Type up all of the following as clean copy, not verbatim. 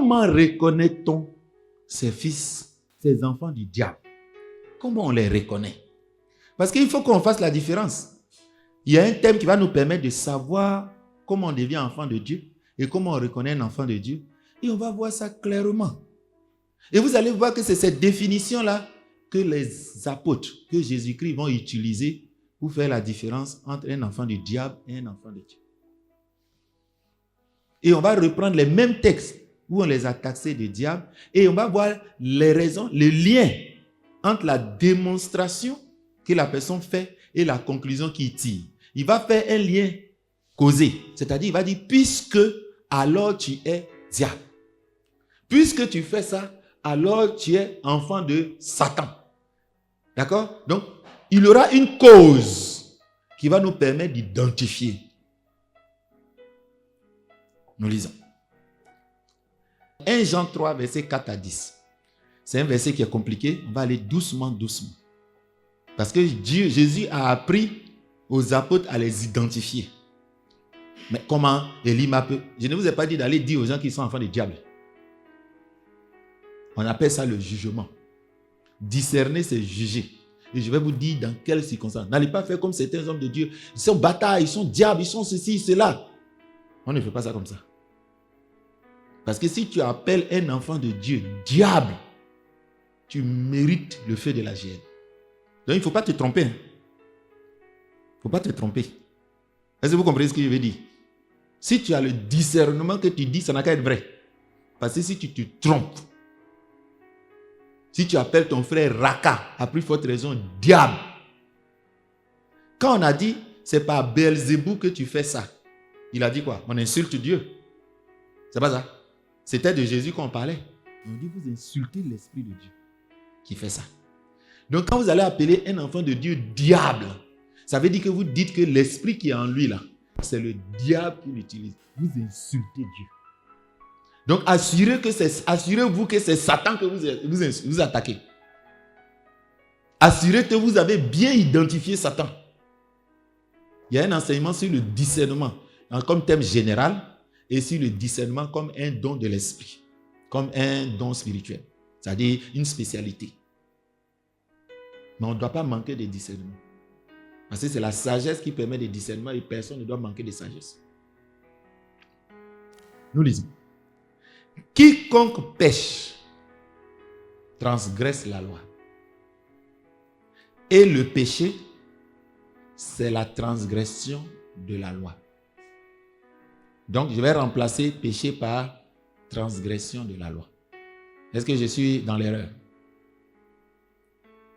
comment reconnaît-on ses fils, ses enfants du diable? Comment on les reconnaît? Parce qu'il faut qu'on fasse la différence. Il y a un thème qui va nous permettre de savoir comment on devient enfant de Dieu et comment on reconnaît un enfant de Dieu. Et on va voir ça clairement. Et vous allez voir que c'est cette définition-là que les apôtres, que Jésus-Christ vont utiliser pour faire la différence entre un enfant du diable et un enfant de Dieu. Et on va reprendre les mêmes textes où on les a taxés de diable et on va voir les raisons, les liens entre la démonstration que la personne fait et la conclusion qu'il tire. Il va faire un lien causé, c'est-à-dire il va dire puisque alors tu es diable. Puisque tu fais ça, alors tu es enfant de Satan. D'accord? Donc, il y aura une cause qui va nous permettre d'identifier. Nous lisons. 1 Jean 3, verset 4 à 10. C'est un verset qui est compliqué. On va aller doucement, doucement. Parce que Jésus a appris aux apôtres à les identifier. Mais comment Élie m'a peu... Je ne vous ai pas dit d'aller dire aux gens qu'ils sont enfants du diable. On appelle ça le jugement. Discerner, c'est juger. Et je vais vous dire dans quelles circonstances. N'allez pas faire comme certains hommes de Dieu. Ils sont bâtards, ils sont diables, ils sont ceci, cela. On ne fait pas ça comme ça. Parce que si tu appelles un enfant de Dieu diable, tu mérites le feu de la géhenne. Donc il ne faut pas te tromper. Il ne faut pas te tromper. Est-ce que vous comprenez ce que je veux dire? Si tu as le discernement que tu dis, ça n'a qu'à être vrai. Parce que si tu te trompes, si tu appelles ton frère Raka, à plus forte raison, diable. Quand on a dit, c'est par Beelzébou que tu fais ça, il a dit quoi? On insulte Dieu. C'est pas ça. C'était de Jésus qu'on parlait. On dit, vous insultez l'Esprit de Dieu qui fait ça. Donc quand vous allez appeler un enfant de Dieu diable, ça veut dire que vous dites que l'esprit qui est en lui là, c'est le diable qui l'utilise. Vous insultez Dieu. Donc assurez-vous que c'est Satan que vous attaquez. Assurez que vous avez bien identifié Satan. Il y a un enseignement sur le discernement comme thème général et sur le discernement comme un don de l'esprit, comme un don spirituel, c'est-à-dire une spécialité. Mais on ne doit pas manquer de discernement. Parce que c'est la sagesse qui permet le discernement et personne ne doit manquer de sagesse. Nous lisons. Quiconque pêche transgresse la loi. Et le péché, c'est la transgression de la loi. Donc, je vais remplacer péché par transgression de la loi. Est-ce que je suis dans l'erreur?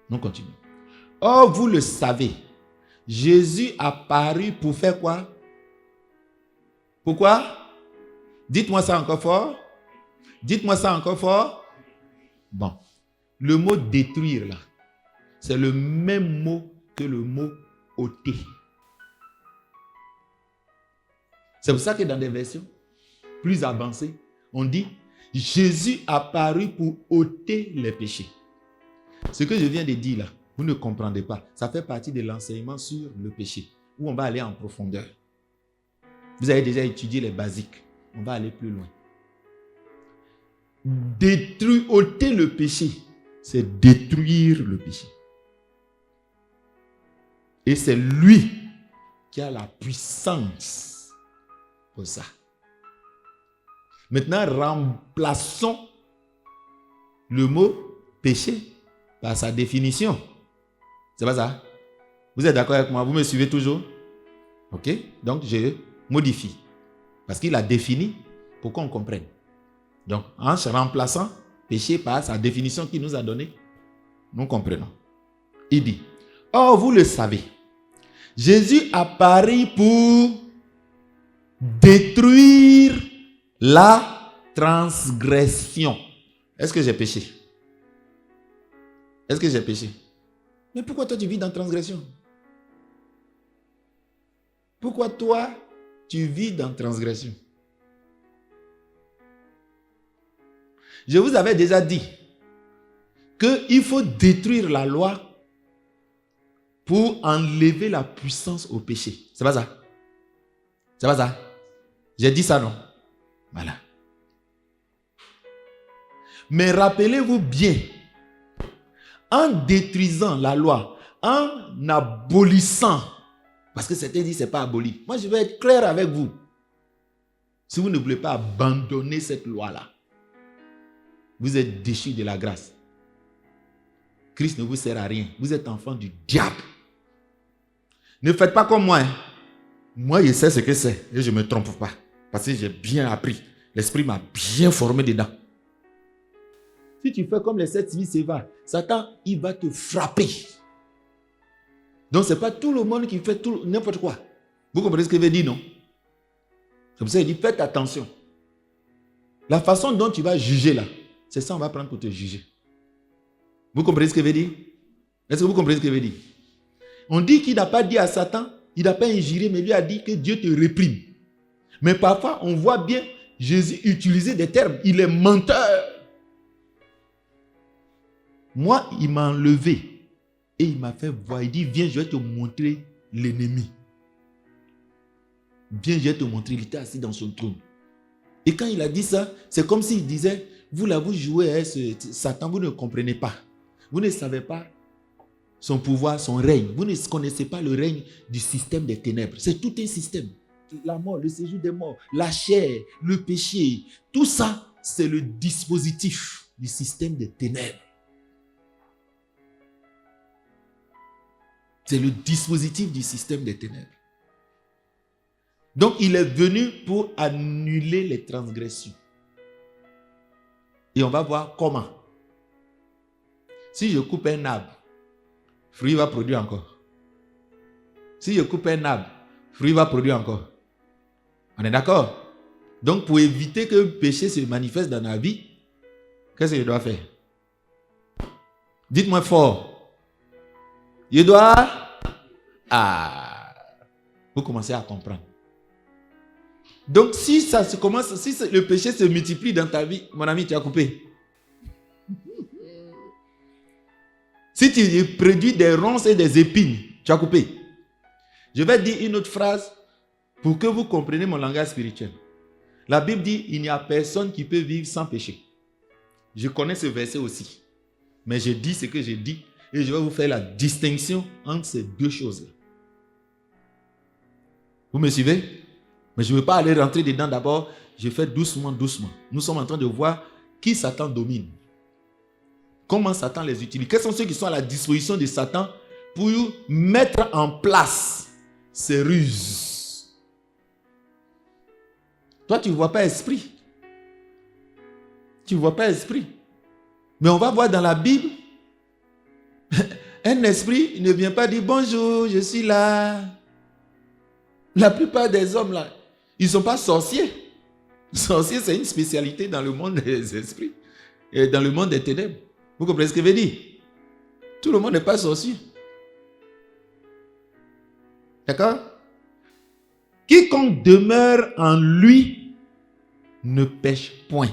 Nous continuons. Or, vous le savez, Jésus a paru pour faire quoi? Pourquoi? Dites-moi ça encore fort. Dites-moi ça encore fort. Bon. Le mot détruire là, c'est le même mot que le mot ôter. C'est pour ça que dans des versions plus avancées, on dit Jésus a paru pour ôter les péchés. Ce que je viens de dire là, vous ne comprendrez pas. Ça fait partie de l'enseignement sur le péché, où on va aller en profondeur. Vous avez déjà étudié les basiques. On va aller plus loin. Détruire, ôter le péché, c'est détruire le péché. Et c'est lui qui a la puissance pour ça. Maintenant, remplaçons le mot péché par sa définition. C'est pas ça? Vous êtes d'accord avec moi? Vous me suivez toujours? Ok? Donc, je modifie. Parce qu'il a défini pour qu'on comprenne. Donc, en remplaçant péché par sa définition qu'il nous a donnée, nous comprenons. Il dit, or vous le savez, Jésus apparaît pour détruire la transgression. Est-ce que j'ai péché? Est-ce que j'ai péché? Mais pourquoi toi tu vis dans la transgression? Pourquoi toi tu vis dans la transgression? Je vous avais déjà dit qu'il faut détruire la loi pour enlever la puissance au péché. C'est pas ça? C'est pas ça? J'ai dit ça, non? Voilà. Mais rappelez-vous bien, en détruisant la loi, en abolissant, parce que certains disent que ce n'est pas aboli. Moi, je vais être clair avec vous. Si vous ne voulez pas abandonner cette loi-là, vous êtes déchus de la grâce. Christ ne vous sert à rien. Vous êtes enfant du diable. Ne faites pas comme moi. Hein. Moi, je sais ce que c'est et je ne me trompe pas. Parce que j'ai bien appris. L'esprit m'a bien formé dedans. Si tu fais comme les 7 civils sévères, Satan, il va te frapper. Donc, ce n'est pas tout le monde qui fait n'importe quoi. Vous comprenez ce que je veux dire, non? C'est pour ça qu'il dit, faites attention. La façon dont tu vas juger là, c'est ça qu'on va prendre pour te juger. Vous comprenez ce que je veux dire? Est-ce que vous comprenez ce que je veux dire? On dit qu'il n'a pas dit à Satan, il n'a pas injuré, mais lui a dit que Dieu te réprime. Mais parfois, on voit bien Jésus utiliser des termes. Il est menteur. Moi, il m'a enlevé et il m'a fait voir. Il dit, viens, je vais te montrer l'ennemi. Viens, je vais te montrer. Il était assis dans son trône. Et quand il a dit ça, c'est comme s'il disait, vous là, vous jouez à Satan, vous ne comprenez pas. Vous ne savez pas son pouvoir, son règne. Vous ne connaissez pas le règne du système des ténèbres. C'est tout un système. La mort, le séjour des morts, la chair, le péché. Tout ça, c'est le dispositif du système des ténèbres. C'est le dispositif du système des ténèbres. Donc, il est venu pour annuler les transgressions. Et on va voir comment. Si je coupe un arbre, fruit va produire encore. Si je coupe un arbre, fruit va produire encore. On est d'accord? Donc, pour éviter que le péché se manifeste dans la vie, qu'est-ce que je dois faire? Dites-moi fort. Je dois... vous commencez à comprendre. Donc, si le péché se multiplie dans ta vie, mon ami, tu as coupé. Si tu produis des ronces et des épines, tu as coupé. Je vais dire une autre phrase pour que vous compreniez mon langage spirituel. La Bible dit, il n'y a personne qui peut vivre sans péché. Je connais ce verset aussi. Mais je dis ce que je dis et je vais vous faire la distinction entre ces deux choses-là. Vous me suivez? Mais je ne veux pas aller rentrer dedans d'abord. Je fais doucement, doucement. Nous sommes en train de voir qui Satan domine. Comment Satan les utilise. Quels sont ceux qui sont à la disposition de Satan pour mettre en place ses ruses. Toi, tu ne vois pas esprit. Tu ne vois pas esprit. Mais on va voir dans la Bible, un esprit ne vient pas dire bonjour, je suis là. La plupart des hommes là, ils ne sont pas sorciers. Sorcier, c'est une spécialité dans le monde des esprits et dans le monde des ténèbres. Vous comprenez ce que je veux dire? Tout le monde n'est pas sorcier. D'accord? Quiconque demeure en lui ne pêche point.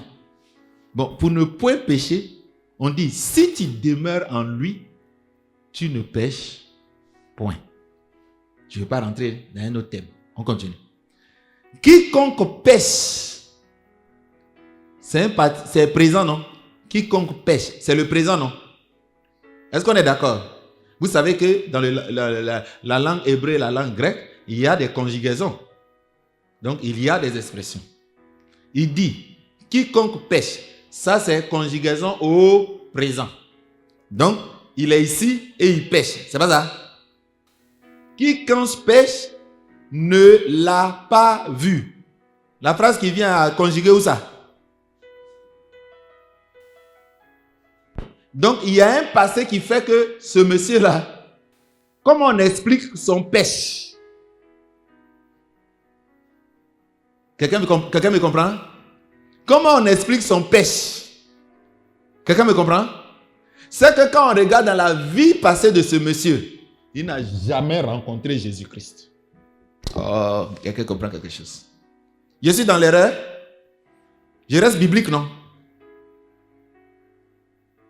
Bon, pour ne point pécher, on dit, si tu demeures en lui, tu ne pêches point. Je ne vais pas rentrer dans un autre thème. On continue. Quiconque pêche, c'est présent, non? Quiconque pêche, c'est le présent, non? Est-ce qu'on est d'accord? Vous savez que dans la langue hébreu et la langue grecque, il y a des conjugaisons. Donc, il y a des expressions. Il dit, quiconque pêche, ça c'est conjugaison au présent. Donc, il est ici et il pêche. C'est pas ça? Quiconque pêche ne l'a pas vu. La phrase qui vient à conjuguer où ça? Donc, il y a un passé qui fait que ce monsieur-là, comment on explique son pêche? Quelqu'un me comprend? Comment on explique son pêche? Quelqu'un me comprend? C'est que quand on regarde dans la vie passée de ce monsieur, il n'a jamais rencontré Jésus-Christ. Oh, quelqu'un comprend quelque chose? Je suis dans l'erreur? Je reste biblique, non?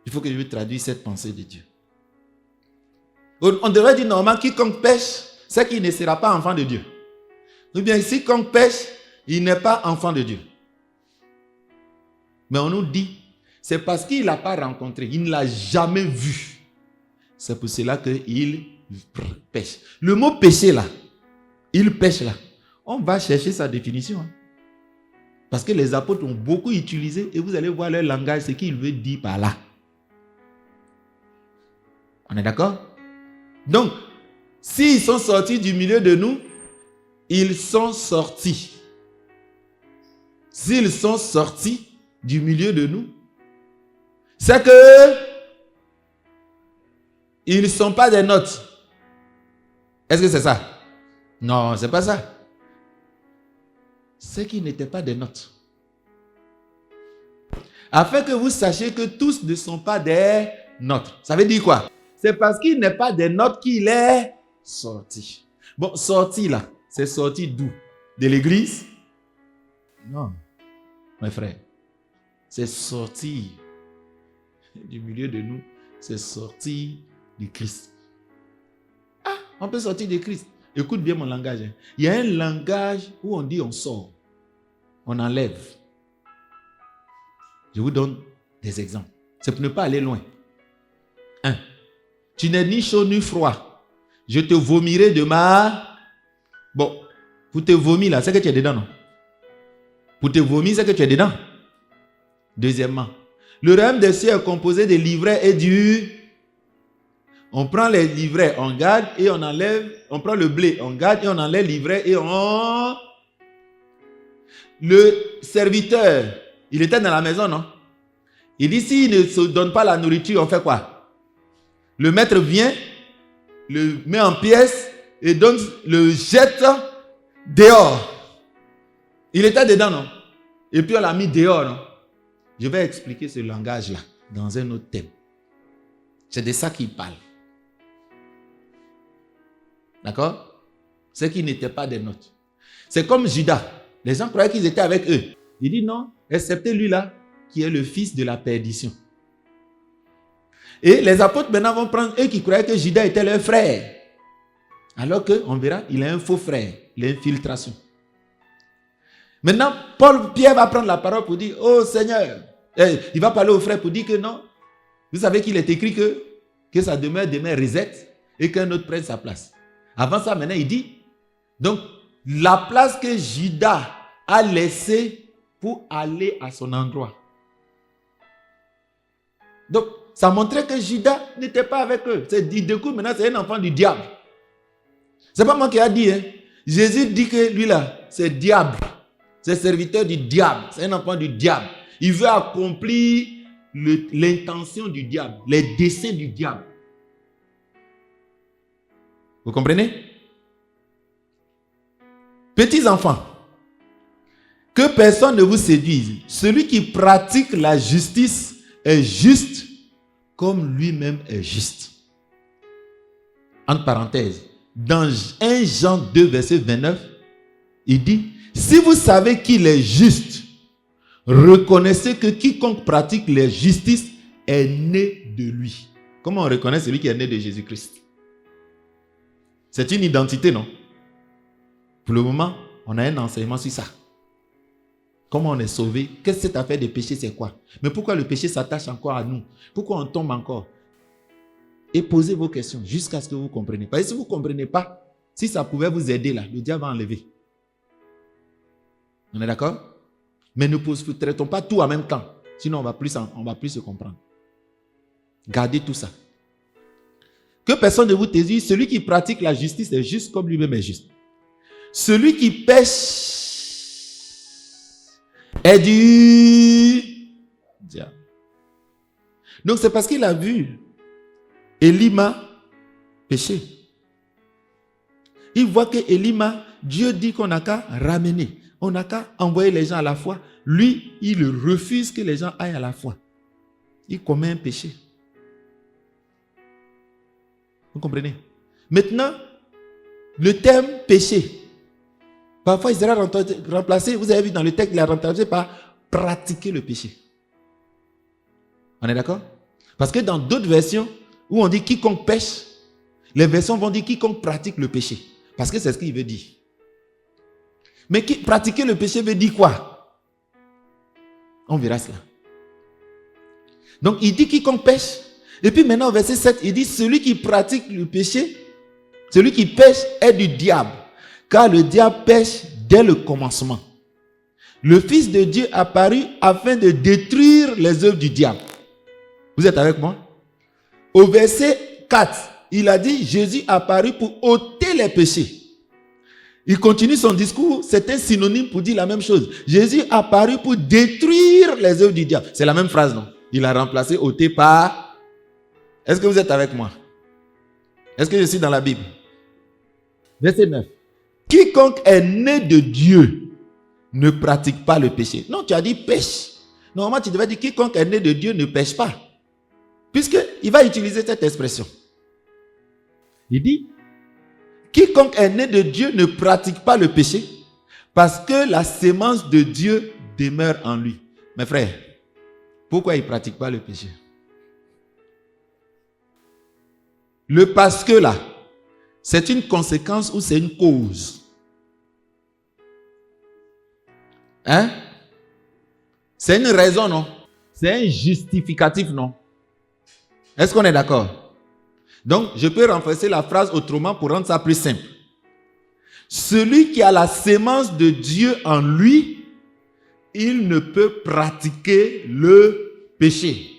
Il faut que je traduise cette pensée de Dieu. On devrait dire normalement, quiconque pêche, c'est qu'il ne sera pas enfant de Dieu. Ou bien, si quiconque pêche, il n'est pas enfant de Dieu. Mais on nous dit C'est parce qu'il ne l'a pas rencontré. Il ne l'a jamais vu. C'est pour cela qu'il pêche. Le mot péché là, il pêche là. On va chercher sa définition. Parce que les apôtres ont beaucoup utilisé et vous allez voir leur langage, ce qu'il veut dire par là. On est d'accord? Donc, s'ils sont sortis du milieu de nous, ils sont sortis. S'ils sont sortis du milieu de nous, c'est que ils ne sont pas des nôtres. Est-ce que c'est ça? Non, ce n'est pas ça. C'est qu'ils n'étaient pas des nôtres. Afin que vous sachiez que tous ne sont pas des nôtres. Ça veut dire quoi? C'est parce qu'il n'est pas des nôtres qu'il est sorti. Bon, sorti là, c'est sorti d'où? De l'église? Non, mes frères. C'est sorti du milieu de nous. C'est sorti du Christ. Ah, on peut sortir de Christ. Écoute bien mon langage. Il y a un langage où on dit on sort. On enlève. Je vous donne des exemples. C'est pour ne pas aller loin. 1. Tu n'es ni chaud ni froid. Je te vomirai de ma... Bon, pour te vomir là, c'est que tu es dedans, non? Pour te vomir, c'est que tu es dedans. Deuxièmement, le royaume des cieux est composé de livrets et du... On prend les livrets, on garde et on enlève. On prend le blé, on garde et on enlève les livrets et on... Le serviteur, il était dans la maison, non? Il dit, s'il ne se donne pas la nourriture, on fait quoi? Le maître vient, le met en pièces et donc le jette dehors. Il était dedans, non? Et puis on l'a mis dehors, non? Je vais expliquer ce langage-là dans un autre thème. C'est de ça qu'il parle. D'accord? C'est qu'ils n'étaient pas des nôtres. C'est comme Judas. Les gens croyaient qu'ils étaient avec eux. Il dit non, excepté lui là, qui est le fils de la perdition. Et les apôtres maintenant vont prendre eux qui croyaient que Judas était leur frère. Alors qu'on verra, il a un faux frère, l'infiltration. Maintenant, Pierre va prendre la parole pour dire, oh Seigneur, il va parler aux frères pour dire que non. Vous savez qu'il est écrit que sa demeure reset et qu'un autre prenne sa place. Avant ça, maintenant, il dit, donc, la place que Judas a laissée pour aller à son endroit. Donc, ça montrait que Judas n'était pas avec eux. Du coup, maintenant, c'est un enfant du diable. C'est pas moi qui ai dit. Hein. Jésus dit que lui là, c'est diable. C'est serviteur du diable. C'est un enfant du diable. Il veut accomplir l'intention du diable, les desseins du diable. Vous comprenez? Petits enfants, que personne ne vous séduise. Celui qui pratique la justice est juste comme lui-même est juste. Entre parenthèses, dans 1 Jean 2, verset 29, il dit, si vous savez qu'il est juste, reconnaissez que quiconque pratique la justice est né de lui. Comment on reconnaît celui qui est né de Jésus-Christ? C'est une identité, non? Pour le moment, on a un enseignement sur ça. Comment on est sauvé? Qu'est-ce que cette affaire de péché, c'est quoi? Mais pourquoi le péché s'attache encore à nous? Pourquoi on tombe encore? Et posez vos questions jusqu'à ce que vous compreniez. Parce que si vous ne comprenez pas, si ça pouvait vous aider là, le diable va enlever. On est d'accord? Mais ne traitons pas tout en même temps. Sinon, on va plus se comprendre. Gardez tout ça. Que personne ne vous dise, celui qui pratique la justice est juste comme lui-même est juste. Celui qui pêche est du diable. Donc c'est parce qu'il a vu Élima pécher. Il voit que Élima, Dieu dit qu'on n'a qu'à ramener. On n'a qu'à envoyer les gens à la foi. Lui, il refuse que les gens aillent à la foi. Il commet un péché. Vous comprenez? Maintenant, le terme péché, parfois il sera remplacé, vous avez vu dans le texte, il est remplacé par pratiquer le péché. On est d'accord? Parce que dans d'autres versions, où on dit quiconque pêche, les versions vont dire quiconque pratique le péché. Parce que c'est ce qu'il veut dire. Mais pratiquer le péché veut dire quoi? On verra cela. Donc, il dit quiconque pêche. Et puis maintenant, au verset 7, il dit celui qui pratique le péché, celui qui pêche est du diable. Car le diable pêche dès le commencement. Le Fils de Dieu apparut afin de détruire les œuvres du diable. Vous êtes avec moi? Au verset 4, il a dit Jésus apparut pour ôter les péchés. Il continue son discours, c'est un synonyme pour dire la même chose. Jésus apparut pour détruire les œuvres du diable. C'est la même phrase, non? Il a remplacé ôter par... Est-ce que vous êtes avec moi? Est-ce que je suis dans la Bible? Verset 9. Quiconque est né de Dieu ne pratique pas le péché. Non, tu as dit pêche. Normalement, tu devais dire quiconque est né de Dieu ne pêche pas. Puisqu'il va utiliser cette expression. Il dit quiconque est né de Dieu ne pratique pas le péché parce que la sémence de Dieu demeure en lui. Mes frères, pourquoi il ne pratique pas le péché? Le parce que là, c'est une conséquence ou c'est une cause? Hein? C'est une raison, non? C'est un justificatif, non? Est-ce qu'on est d'accord? Donc, je peux renforcer la phrase autrement pour rendre ça plus simple. Celui qui a la sémence de Dieu en lui, il ne peut pratiquer le péché.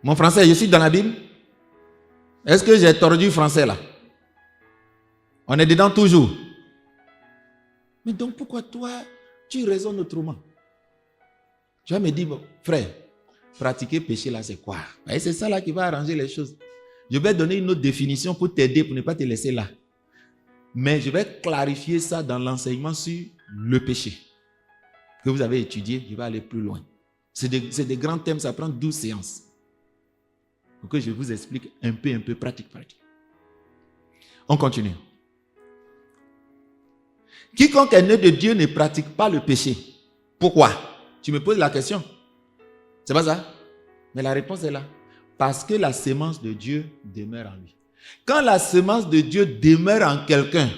Mon français, je suis dans la Bible? Est-ce que j'ai tordu le français là? On est dedans toujours. Mais donc pourquoi toi, tu raisonnes autrement? Tu vas me dire, bon, frère, pratiquer péché là, c'est quoi? Et c'est ça là qui va arranger les choses. Je vais donner une autre définition pour t'aider, pour ne pas te laisser là. Mais je vais clarifier ça dans l'enseignement sur le péché que vous avez étudié. Je vais aller plus loin. C'est des grands thèmes, ça prend 12 séances. Pour que je vous explique un peu, pratique. On continue. Quiconque est né de Dieu ne pratique pas le péché. Pourquoi? Tu me poses la question. C'est pas ça? Mais la réponse est là. Parce que la sémence de Dieu demeure en lui. Quand la sémence de Dieu demeure en quelqu'un,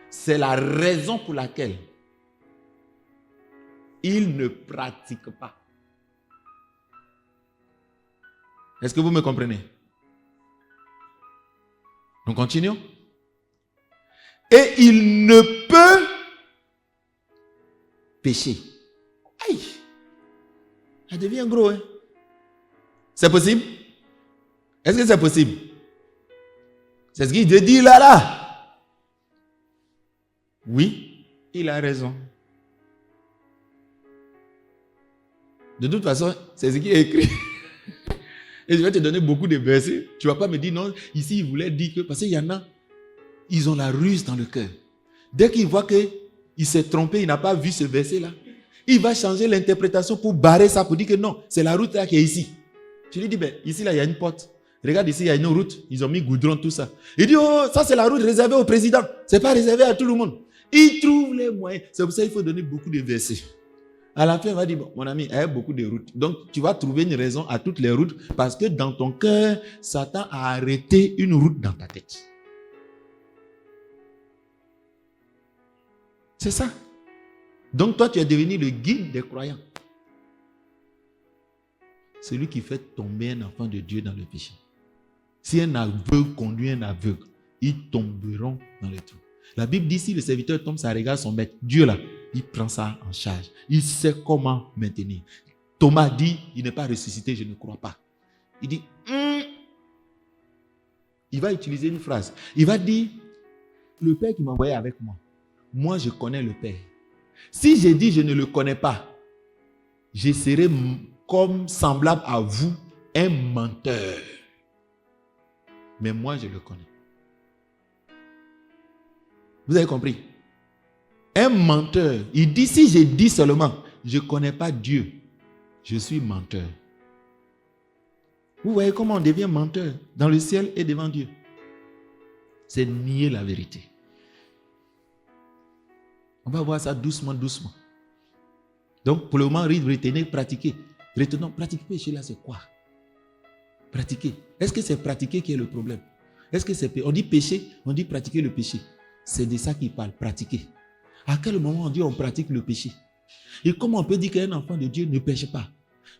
c'est la raison pour laquelle il ne pratique pas. Est-ce que vous me comprenez? Nous continuons. Et il ne peut pécher. Aïe! Ça devient gros, hein? C'est possible? Est-ce que c'est possible? C'est ce qu'il te dit là. Oui, il a raison. De toute façon, c'est ce qui est écrit. Et je vais te donner beaucoup de versets. Tu ne vas pas me dire non, ici il voulait dire que, parce qu'il y en a, ils ont la ruse dans le cœur. Dès qu'il voit qu'il s'est trompé, il n'a pas vu ce verset-là, il va changer l'interprétation pour barrer ça, pour dire que non, c'est la route là qui est ici. Tu lui dis, ben, ici là, il y a une porte. Regarde ici, il y a une route. Ils ont mis goudron, tout ça. Il dit, oh, ça c'est la route réservée au président. Ce n'est pas réservé à tout le monde. Il trouve les moyens. C'est pour ça qu'il faut donner beaucoup de versets. À la fin, il va dire, bon, mon ami, il y a beaucoup de routes. Donc, tu vas trouver une raison à toutes les routes parce que dans ton cœur, Satan a arrêté une route dans ta tête. C'est ça. Donc, toi, tu es devenu le guide des croyants. Celui qui fait tomber un enfant de Dieu dans le péché. Si un aveugle conduit un aveugle, ils tomberont dans le trou. La Bible dit, si le serviteur tombe, ça regarde son maître. Dieu là, il prend ça en charge. Il sait comment maintenir. Thomas dit, il n'est pas ressuscité, je ne crois pas. Il dit, il va utiliser une phrase. Il va dire, le Père qui m'a envoyé avec moi, moi je connais le Père. Si j'ai dit je ne le connais pas, je serai comme semblable à vous, un menteur. Mais moi je le connais. Vous avez compris? Un menteur, il dit, si je dis seulement, je ne connais pas Dieu, je suis menteur. Vous voyez comment on devient menteur dans le ciel et devant Dieu? C'est nier la vérité. On va voir ça doucement. Donc, pour le moment, retenez, pratiquer. Retenons, pratiquer péché là, c'est quoi? Pratiquer. Est-ce que c'est pratiquer qui est le problème? Est-ce que c'est... On dit péché, on dit pratiquer le péché. C'est de ça qu'il parle, pratiquer. À quel moment on dit on pratique le péché? Et comment on peut dire qu'un enfant de Dieu ne pêche pas?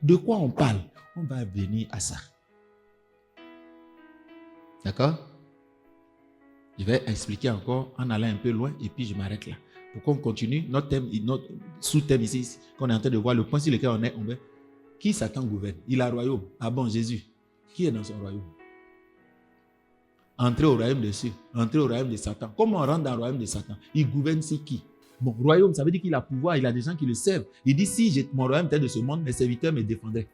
De quoi on parle? On va venir à ça. D'accord? Je vais expliquer encore en allant un peu loin et puis je m'arrête là. Pour qu'on continue, notre sous-thème ici, qu'on est en train de voir, le point sur lequel on est, qui Satan gouverne? Il a un royaume. Ah bon, Jésus, qui est dans son royaume? Entrer au royaume de cieux, entrer au royaume de Satan. Comment on rentre dans le royaume de Satan? Il gouverne, c'est qui? Bon, royaume, ça veut dire qu'il a pouvoir, il a des gens qui le servent. Il dit, si mon royaume était de ce monde, mes serviteurs me défendraient.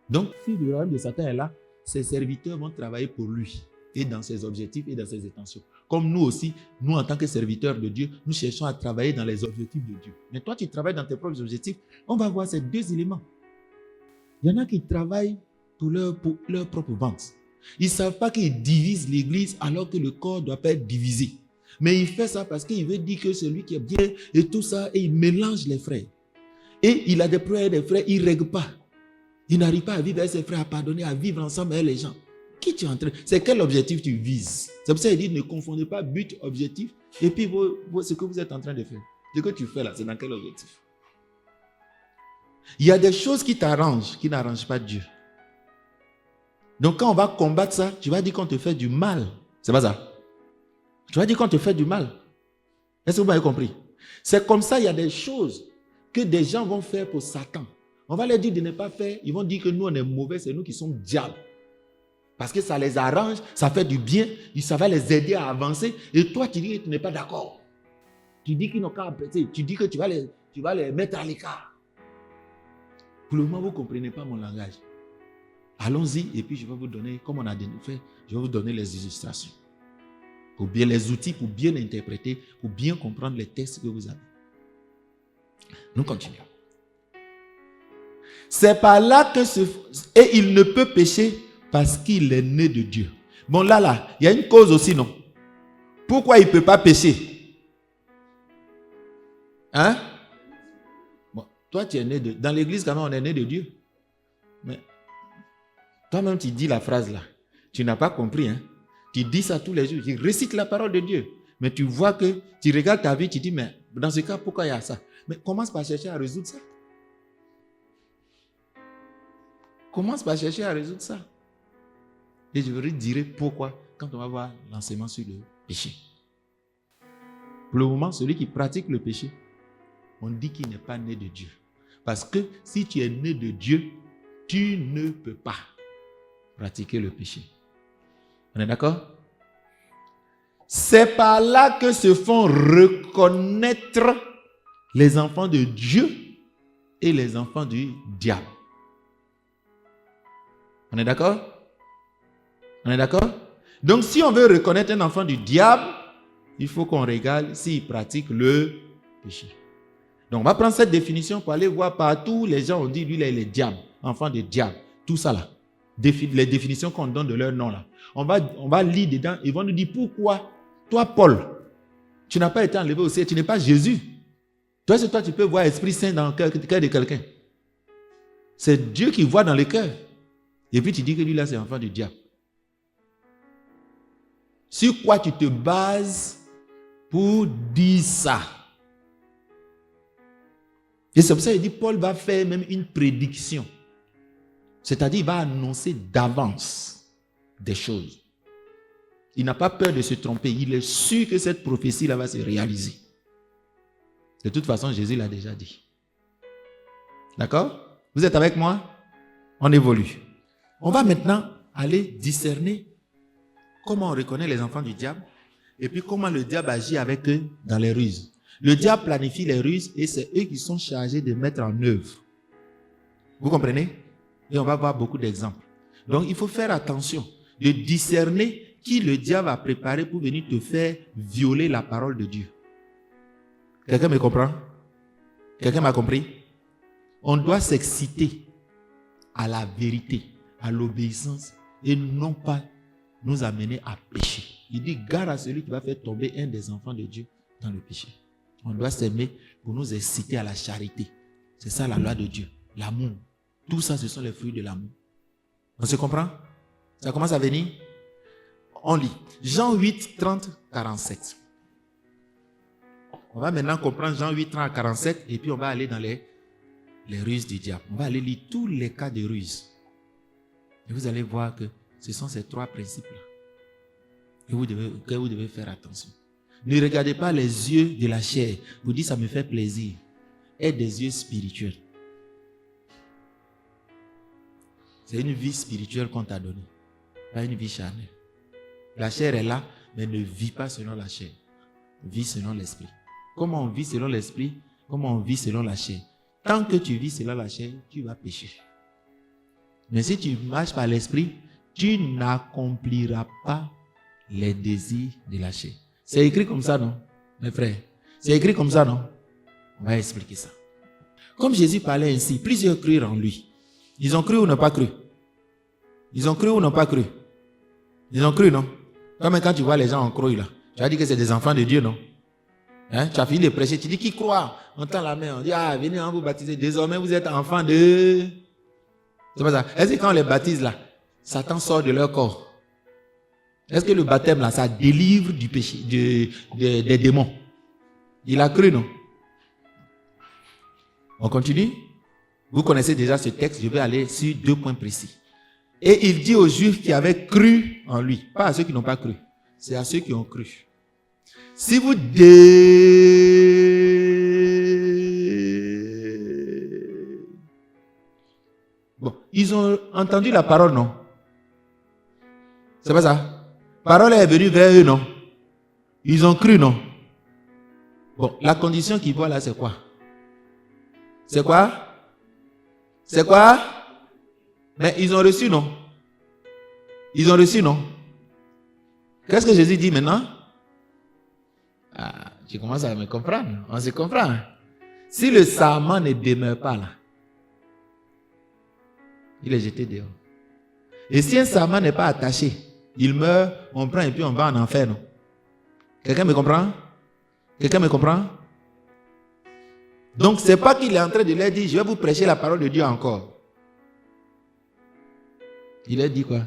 Donc, si le royaume de Satan est là, ses serviteurs vont travailler pour lui et dans ses objectifs et dans ses intentions. Comme nous aussi, nous en tant que serviteurs de Dieu, nous cherchons à travailler dans les objectifs de Dieu. Mais toi, tu travailles dans tes propres objectifs. On va voir ces deux éléments. Il y en a qui travaillent pour leur propre vente. Ils ne savent pas qu'ils divisent l'église alors que le corps ne doit pas être divisé. Mais il fait ça parce qu'il veut dire que c'est lui qui est bien et tout ça, et il mélange les frères. Et il a des problèmes des frères, il ne règle pas. Il n'arrive pas à vivre avec ses frères, à pardonner, à vivre ensemble avec les gens. Qui tu es en train? C'est quel objectif tu vises? C'est pour ça qu'il dit ne confondez pas but, objectif, et puis ce que vous êtes en train de faire. Ce que tu fais là, c'est dans quel objectif? Il y a des choses qui t'arrangent, qui n'arrangent pas Dieu. Donc quand on va combattre ça, tu vas dire qu'on te fait du mal. C'est pas ça. Tu vas dire qu'on te fait du mal. Est-ce que vous m'avez compris? C'est comme ça, il y a des choses que des gens vont faire pour Satan. On va leur dire de ne pas faire. Ils vont dire que nous, on est mauvais, c'est nous qui sommes diables. Parce que ça les arrange, ça fait du bien, ça va les aider à avancer. Et toi, tu dis que tu n'es pas d'accord. Tu dis qu'ils n'ont qu'à apprécier. Tu dis que tu vas les mettre à l'écart. Pour le moment, vous ne comprenez pas mon langage. Allons-y et puis je vais vous donner, comme on a fait, je vais vous donner les illustrations. Pour bien les outils, pour bien interpréter, pour bien comprendre les textes que vous avez. Nous continuons. C'est par là que et il ne peut pécher parce qu'il est né de Dieu. Bon, là, il y a une cause aussi, non? Pourquoi il ne peut pas pécher? Hein? Bon, toi, tu es né de... Dans l'église, quand même, on est né de Dieu. Mais toi-même, tu dis la phrase là. Tu n'as pas compris, hein? Tu dis ça tous les jours. Tu récites la parole de Dieu. Mais tu vois que tu regardes ta vie, tu dis, mais dans ce cas, pourquoi il y a ça? Mais commence par chercher à résoudre ça. Commence par chercher à résoudre ça. Et je vous dirai pourquoi quand on va voir l'enseignement sur le péché. Pour le moment, celui qui pratique le péché, on dit qu'il n'est pas né de Dieu. Parce que si tu es né de Dieu, tu ne peux pas pratiquer le péché. On est d'accord? C'est par là que se font reconnaître les enfants de Dieu et les enfants du diable. On est d'accord? On est d'accord? Donc si on veut reconnaître un enfant du diable, il faut qu'on regarde s'il pratique le péché. Donc on va prendre cette définition pour aller voir partout. Les gens ont dit, lui là il est diable, enfant de diable. Tout ça là. Les définitions qu'on donne de leur nom là. On va lire dedans. Ils vont nous dire pourquoi toi Paul, tu n'as pas été enlevé au ciel, tu n'es pas Jésus. Toi tu peux voir Esprit Saint dans le cœur de quelqu'un. C'est Dieu qui voit dans le cœur. Et puis tu dis que lui là c'est enfant du diable. Sur quoi tu te bases pour dire ça? Et c'est pour ça qu'il dit Paul va faire même une prédiction. C'est-à-dire il va annoncer d'avance des choses. Il n'a pas peur de se tromper. Il est sûr que cette prophétie-là va se réaliser. De toute façon, Jésus l'a déjà dit. D'accord? Vous êtes avec moi? On évolue. On va maintenant aller discerner comment on reconnaît les enfants du diable et puis comment le diable agit avec eux dans les ruses. Le diable planifie les ruses et c'est eux qui sont chargés de mettre en œuvre. Vous comprenez? Et on va voir beaucoup d'exemples. Donc, il faut faire attention de discerner qui le diable a préparé pour venir te faire violer la parole de Dieu. Quelqu'un me comprend? Quelqu'un m'a compris? On doit s'exciter à la vérité, à l'obéissance et non pas nous amener à pécher. Il dit, gare à celui qui va faire tomber un des enfants de Dieu dans le péché. On doit s'aimer pour nous exciter à la charité. C'est ça la loi de Dieu, l'amour. Tout ça, ce sont les fruits de l'amour. On se comprend? Ça commence à venir? On lit. Jean 8, 30, 47. On va maintenant comprendre Jean 8, 30 à 47 et puis on va aller dans les ruses du diable. On va aller lire tous les cas de ruses. Et vous allez voir que ce sont ces 3 principes-là que vous devez faire attention. Ne regardez pas les yeux de la chair. Vous dites ça me fait plaisir. Aie des yeux spirituels. C'est une vie spirituelle qu'on t'a donnée, pas une vie charnelle. La chair est là, mais ne vit pas selon la chair. Vis selon l'esprit. Comment on vit selon l'esprit? Comment on vit selon la chair? Tant que tu vis selon la chair, tu vas pécher. Mais si tu marches par l'esprit, tu n'accompliras pas les désirs de la chair. C'est écrit comme ça, non, mes frères? C'est écrit comme ça, non? On va expliquer ça. Comme Jésus parlait ainsi, plusieurs crurent en lui. Ils ont cru ou n'ont pas cru? Ils ont cru ou n'ont pas cru? Ils ont cru, non? Comme quand tu vois les gens en croix là, tu as dit que c'est des enfants de Dieu, non? Hein? Tu as fini de prêcher, tu dis qui croit? On tend la main, on dit ah, venez, on vous baptiser. Désormais, vous êtes enfants de... C'est pas ça. Est-ce que quand on les baptise là, Satan sort de leur corps? Est-ce que le baptême là, ça délivre du péché, des démons? Il a cru, non? On continue? Vous connaissez déjà ce texte, je vais aller sur 2 points précis. Et il dit aux Juifs qui avaient cru en lui, pas à ceux qui n'ont pas cru, c'est à ceux qui ont cru. Si vous Bon, ils ont entendu la parole, non? C'est pas ça? Parole est venue vers eux, non? Ils ont cru, non? Bon, la condition qu'ils voient là, c'est quoi? C'est quoi? C'est quoi? Mais ils ont reçu, non? Ils ont reçu, non? Qu'est-ce que Jésus dit maintenant? Ah, tu commences à me comprendre. On se comprend. Si le sarment ne demeure pas là, il est jeté dehors. Et si un sarment n'est pas attaché, il meurt, on prend et puis on va en enfer, non? Quelqu'un me comprend? Quelqu'un me comprend? Donc, c'est pas qu'il est en train de leur dire, je vais vous prêcher la parole de Dieu encore. Il a dit quoi?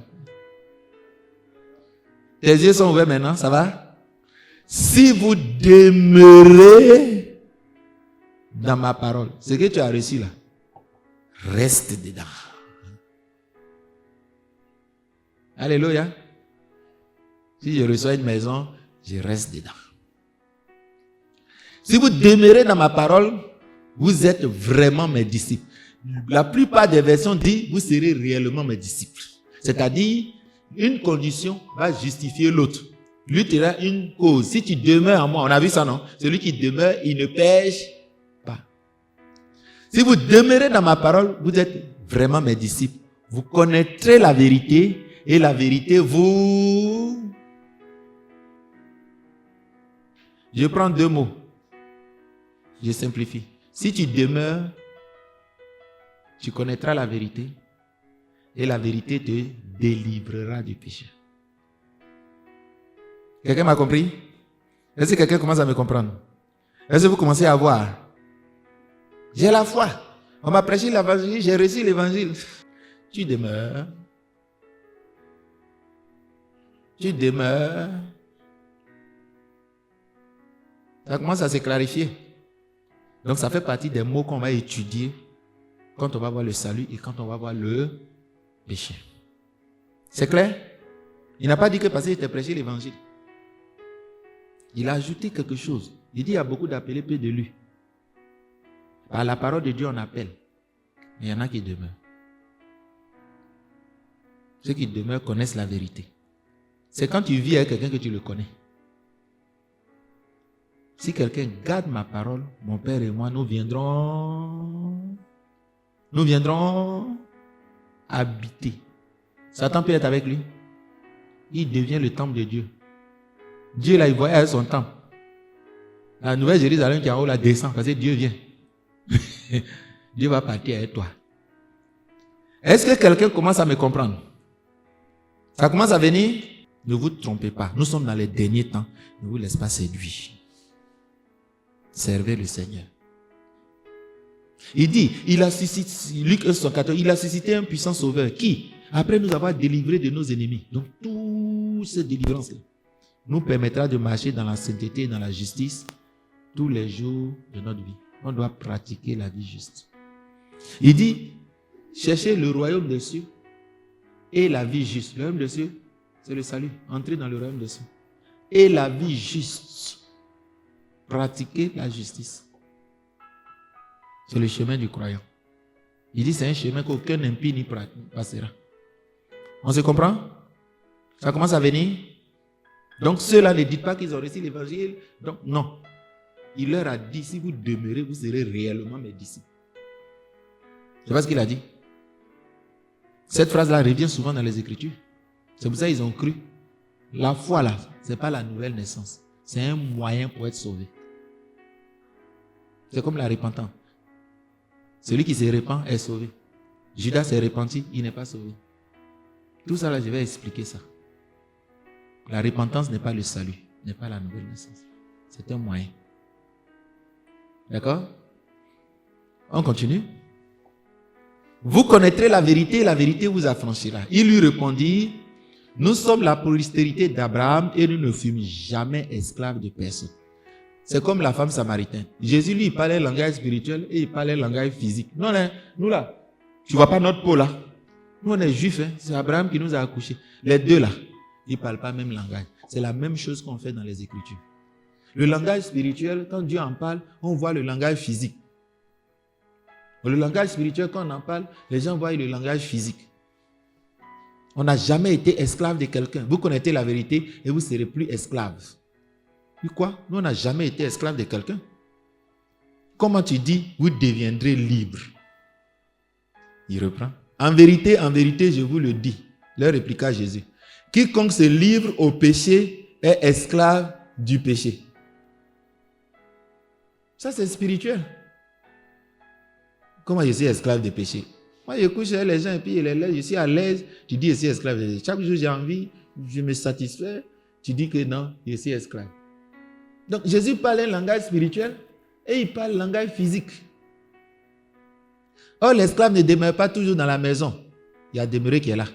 Tes yeux sont ouverts maintenant, ça va? Si vous demeurez dans ma parole, ce que tu as reçu là, reste dedans. Alléluia. Si je reçois une maison, je reste dedans. Si vous demeurez dans ma parole, vous êtes vraiment mes disciples. La plupart des versions disent, vous serez réellement mes disciples. C'est-à-dire, une condition va justifier l'autre. Lui, tu as une cause. Si tu demeures en moi, on a vu ça, non? Celui qui demeure, il ne pêche pas. Si vous demeurez dans ma parole, vous êtes vraiment mes disciples. Vous connaîtrez la vérité et la vérité vous... Je prends 2 mots. Je simplifie. Si tu demeures, tu connaîtras la vérité et la vérité te délivrera du péché. Quelqu'un m'a compris? Est-ce que quelqu'un commence à me comprendre? Est-ce que vous commencez à voir? J'ai la foi. On m'a prêché l'évangile, j'ai reçu l'évangile. Tu demeures. Tu demeures. Ça commence à se clarifier. Donc ça fait partie des mots qu'on va étudier quand on va voir le salut et quand on va voir le péché. C'est clair? Il n'a pas dit que parce qu'il t'a prêché l'évangile. Il a ajouté quelque chose. Il dit il y a beaucoup d'appelés, peu de lui. Par la parole de Dieu on appelle. Mais il y en a qui demeurent. Ceux qui demeurent connaissent la vérité. C'est quand tu vis avec quelqu'un que tu le connais. Si quelqu'un garde ma parole, mon Père et moi, nous viendrons habiter. Satan peut être avec lui. Il devient le temple de Dieu. Dieu là, il voyait son temple. La nouvelle Jérusalem qui est en haut là descend parce que Dieu vient. Dieu va partir avec toi. Est-ce que quelqu'un commence à me comprendre? Ça commence à venir? Ne vous trompez pas. Nous sommes dans les derniers temps. Ne vous laissez pas séduire. Servez le Seigneur. Il dit, il a suscité, Luc 1,14, il a suscité un puissant sauveur qui, après nous avoir délivrés de nos ennemis, donc toute cette délivrance nous permettra de marcher dans la sainteté et dans la justice tous les jours de notre vie. On doit pratiquer la vie juste. Il dit, cherchez le royaume des cieux et la vie juste. Le royaume des cieux, c'est le salut. Entrez dans le royaume des cieux. Et la vie juste. Pratiquer la justice. C'est le chemin du croyant. Il dit, c'est un chemin qu'aucun impie n'y passera. On se comprend? Ça commence à venir? Donc ceux-là ne dites pas qu'ils ont reçu l'évangile. Donc non. Il leur a dit, si vous demeurez, vous serez réellement mes disciples. C'est pas ce qu'il a dit. Cette phrase-là revient souvent dans les Écritures. C'est pour ça qu'ils ont cru. La foi là, ce n'est pas la nouvelle naissance. C'est un moyen pour être sauvé. C'est comme la repentance. Celui qui se repent est sauvé. Judas s'est repenti, il n'est pas sauvé. Tout ça là, je vais expliquer ça. La repentance n'est pas le salut, n'est pas la nouvelle naissance. C'est un moyen. D'accord? On continue. Vous connaîtrez la vérité et la vérité vous affranchira. Il lui répondit, nous sommes la postérité d'Abraham et nous ne fûmes jamais esclaves de personne. C'est comme la femme samaritaine. Jésus, lui, il parlait langage spirituel et il parlait langage physique. Nous là, tu ne vois pas notre peau là. Nous, on est juifs, hein? C'est Abraham qui nous a accouchés. Les deux là, ils ne parlent pas le même langage. C'est la même chose qu'on fait dans les Écritures. Le langage spirituel, quand Dieu en parle, on voit le langage physique. Le langage spirituel, quand on en parle, les gens voient le langage physique. On n'a jamais été esclave de quelqu'un. Vous connaissez la vérité et vous ne serez plus esclave. Puis quoi? Nous, on n'a jamais été esclave de quelqu'un. Comment tu dis, vous deviendrez libre? Il reprend. En vérité, je vous le dis, leur répliqua Jésus. Quiconque se livre au péché est esclave du péché. Ça, c'est spirituel. Comment je suis esclave du péché? Moi, je couche avec les gens et puis je suis à l'aise. Tu dis, je suis esclave. Chaque jour, j'ai envie, je me satisfais. Tu dis que non, je suis esclave. Donc, Jésus parle un langage spirituel et il parle un langage physique. Or, l'esclave ne demeure pas toujours dans la maison. Il y a demeuré qui est là.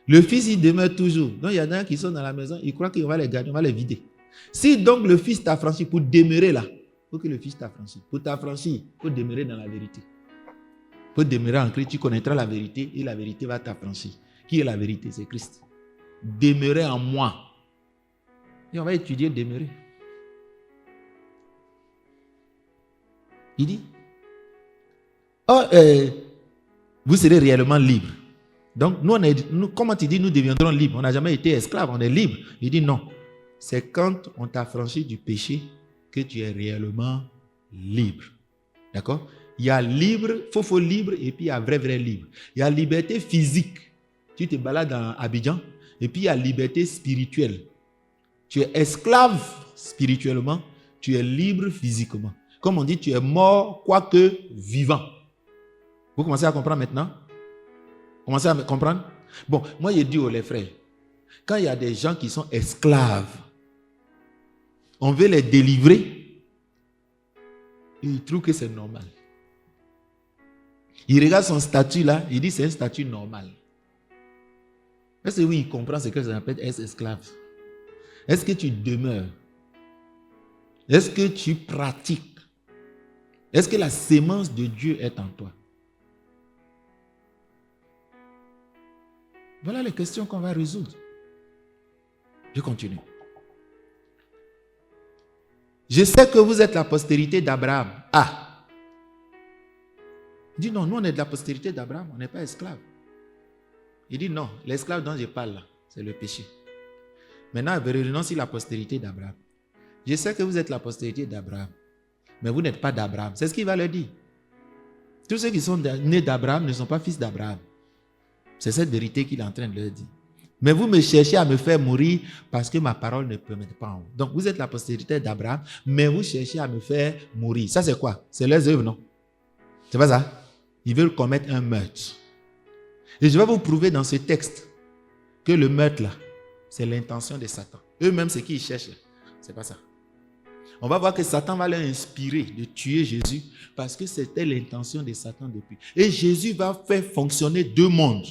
Le fils, il demeure toujours. Donc, il y en a qui sont dans la maison, ils croient qu'on va les garder, on va les vider. Si donc le fils t'a franchi pour demeurer là, il faut que le fils t'affranchisse. Pour t'affranchir, il faut demeurer dans la vérité. Pour demeurer en Christ, tu connaîtras la vérité et la vérité va t'affranchir. Qui est la vérité? C'est Christ. Demeurer en moi. Et on va étudier demeurer. Il dit, vous serez réellement libre. Donc, nous, comment tu dis, nous deviendrons libres? On n'a jamais été esclaves, on est libre. Il dit non. C'est quand on t'a franchi du péché que tu es réellement libre. D'accord? Il y a libre, faux libre, et puis il y a vrai libre. Il y a liberté physique. Tu te balades à Abidjan, et puis il y a liberté spirituelle. Tu es esclave spirituellement, tu es libre physiquement. Comme on dit, tu es mort, quoique vivant. Vous commencez à comprendre maintenant? Commencez à comprendre? Bon, moi je dis aux les frères, quand il y a des gens qui sont esclaves, on veut les délivrer, ils trouvent que c'est normal. Il regarde son statut là, il dit c'est un statut normal. Est-ce que oui, il comprend ce que ça s'appelle être esclave? Est-ce que tu demeures? Est-ce que tu pratiques? Est-ce que la sémence de Dieu est en toi? Voilà les questions qu'on va résoudre. Je continue. Je sais que vous êtes la postérité d'Abraham. Ah! Il dit non, nous on est de la postérité d'Abraham, on n'est pas esclaves. Il dit non, l'esclave dont je parle là, c'est le péché. Maintenant, revenons sur la postérité d'Abraham. Je sais que vous êtes la postérité d'Abraham, mais vous n'êtes pas d'Abraham. C'est ce qu'il va leur dire. Tous ceux qui sont nés d'Abraham ne sont pas fils d'Abraham. C'est cette vérité qu'il est en train de leur dire. Mais vous me cherchez à me faire mourir parce que ma parole ne permet pas en vous. Donc vous êtes la postérité d'Abraham, mais vous cherchez à me faire mourir. Ça c'est quoi? C'est leurs œuvres, non? C'est pas ça? Ils veulent commettre un meurtre. Et je vais vous prouver dans ce texte que le meurtre là, c'est l'intention de Satan. Eux-mêmes, ce qu'ils cherchent là, c'est pas ça. On va voir que Satan va leur inspirer de tuer Jésus parce que c'était l'intention de Satan depuis. Et Jésus va faire fonctionner deux mondes.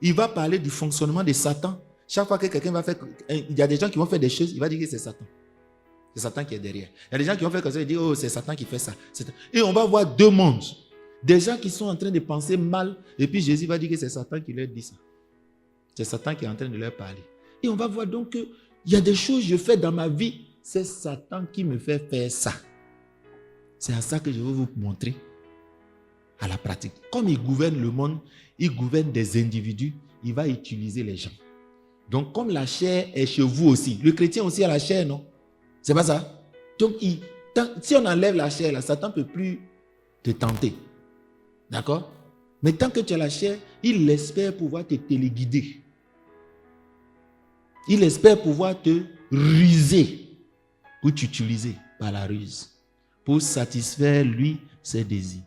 Il va parler du fonctionnement de Satan. Chaque fois que quelqu'un va faire... Il y a des gens qui vont faire des choses, il va dire que c'est Satan. C'est Satan qui est derrière. Il y a des gens qui ont fait comme ça, ils disent, oh, c'est Satan qui fait ça. Et on va voir deux mondes. Des gens qui sont en train de penser mal, et puis Jésus va dire que c'est Satan qui leur dit ça. C'est Satan qui est en train de leur parler. Et on va voir donc qu'il y a des choses que je fais dans ma vie, c'est Satan qui me fait faire ça. C'est à ça que je veux vous montrer à la pratique. Comme il gouverne le monde, il gouverne des individus, il va utiliser les gens. Donc, comme la chair est chez vous aussi, le chrétien aussi a la chair, non? C'est pas ça? Donc, si on enlève la chair, là, Satan ne peut plus te tenter. D'accord? Mais tant que tu as la chair, il espère pouvoir te téléguider. Il espère pouvoir te ruser ou t'utiliser par la ruse pour satisfaire, lui, ses désirs.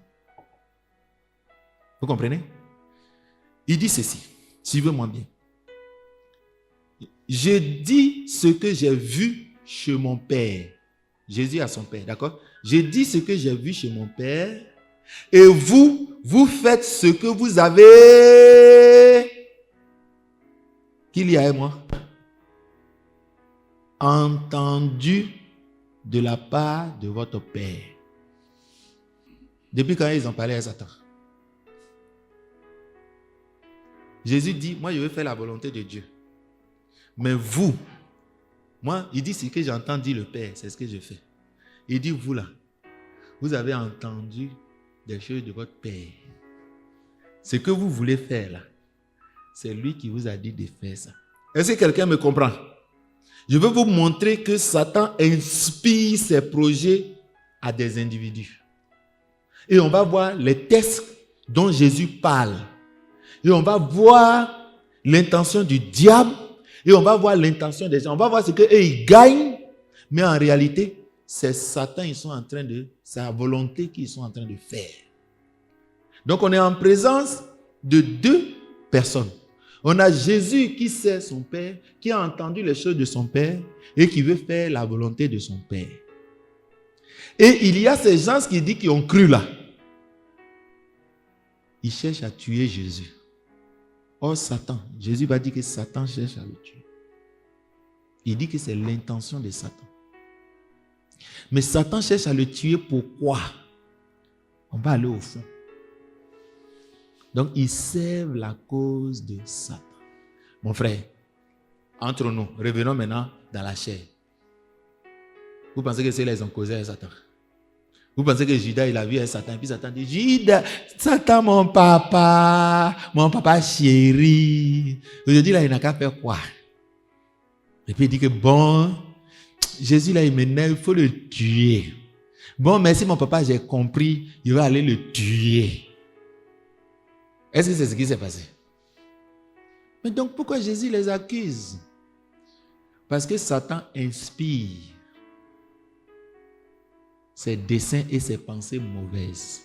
Vous comprenez? Il dit ceci, suivez-moi bien. Je dis ce que j'ai vu chez mon père. Jésus à son père, d'accord? Je dis ce que j'ai vu chez mon père et vous faites ce que vous avez... Qu'il y a et moi? Entendu de la part de votre père. Depuis quand ils ont parlé à Satan? Jésus dit, moi je veux faire la volonté de Dieu. Mais vous, moi, il dit ce que j'entends dire le Père, c'est ce que je fais. Il dit, vous là, vous avez entendu des choses de votre Père. Ce que vous voulez faire là, c'est lui qui vous a dit de faire ça. Est-ce que quelqu'un me comprend? Je veux vous montrer que Satan inspire ses projets à des individus. Et on va voir les textes dont Jésus parle. Et on va voir l'intention du diable. Et on va voir l'intention des gens. On va voir ce qu'eux, ils gagnent. Mais en réalité, c'est Satan, c'est la volonté qu'ils sont en train de faire. Donc, on est en présence de deux personnes. On a Jésus qui sait son Père, qui a entendu les choses de son Père et qui veut faire la volonté de son Père. Et il y a ces gens qui ont cru là. Ils cherchent à tuer Jésus. Or, Satan, Jésus va dire que Satan cherche à le tuer. Il dit que c'est l'intention de Satan. Mais Satan cherche à le tuer pourquoi? On va aller au fond. Donc, ils servent la cause de Satan. Mon frère, entre nous, revenons maintenant dans la chair. Vous pensez que c'est là qu'ils ont causé à Satan? Vous pensez que Judas, il a vu un Satan, et puis Satan dit, Judas, Satan, mon papa chéri. Aujourd'hui, là, il n'a qu'à faire quoi? Et puis il dit que bon, Jésus, là, il m'énerve, il faut le tuer. Bon, merci mon papa, j'ai compris, il va aller le tuer. Est-ce que c'est ce qui s'est passé? Mais donc, pourquoi Jésus les accuse? Parce que Satan inspire ses desseins et ses pensées mauvaises.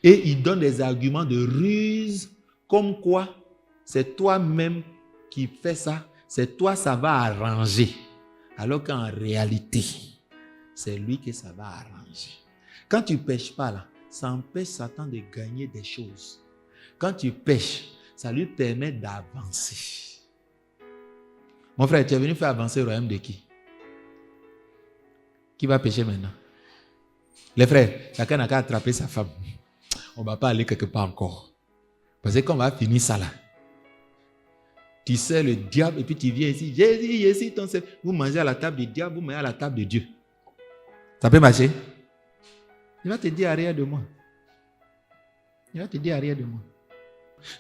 Et il donne des arguments de ruse, comme quoi c'est toi-même qui fais ça, c'est toi ça va arranger. Alors qu'en réalité, c'est lui que ça va arranger. Quand tu ne pêches pas là, ça empêche Satan de gagner des choses. Quand tu pêches, ça lui permet d'avancer. Mon frère, tu es venu faire avancer le royaume de qui? Qui va pêcher maintenant? Les frères, chacun n'a qu'à attraper sa femme. On ne va pas aller quelque part encore. Parce que quand on va finir ça là, tu sais le diable et puis tu viens ici. Jésus, vous mangez à la table du diable, vous mangez à la table de Dieu. Ça peut marcher? Il va te dire arrière de moi. Il va te dire arrière de moi.